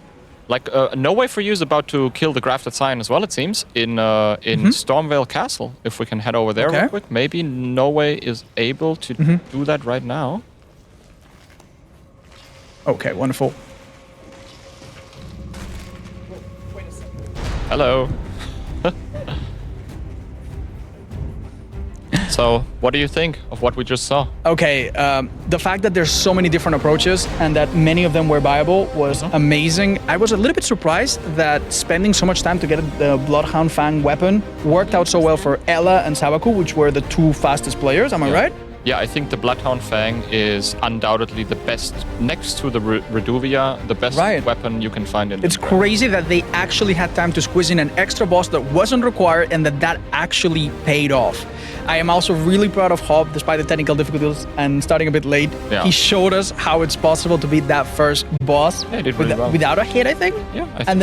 [SPEAKER 3] Like No Way for You is about to kill the Grafted Scion as well. It seems in Stormvale Castle. If we can head over there
[SPEAKER 2] Okay.
[SPEAKER 3] real quick, maybe No Way is able to do that right now.
[SPEAKER 2] Okay, wonderful.
[SPEAKER 3] Hello. So, what do you think of what we just saw?
[SPEAKER 2] Okay, the fact that there's so many different approaches and that many of them were viable was amazing. I was a little bit surprised that spending so much time to get the Bloodhound Fang weapon worked out so well for Ella and Sabaku, which were the 2 fastest players, am I right?
[SPEAKER 3] Yeah, I think the Bloodhound Fang is undoubtedly the best, next to the Reduvia, the best weapon you can find in
[SPEAKER 2] It's
[SPEAKER 3] Limgrave.
[SPEAKER 2] crazy that they actually had time to squeeze in an extra boss that wasn't required and that actually paid off. I am also really proud of Hob, despite the technical difficulties and starting a bit late.
[SPEAKER 3] Yeah.
[SPEAKER 2] He showed us how it's possible to beat that first boss
[SPEAKER 3] Yeah, he did really well.
[SPEAKER 2] without a hit, I think.
[SPEAKER 3] Yeah, I think
[SPEAKER 2] And then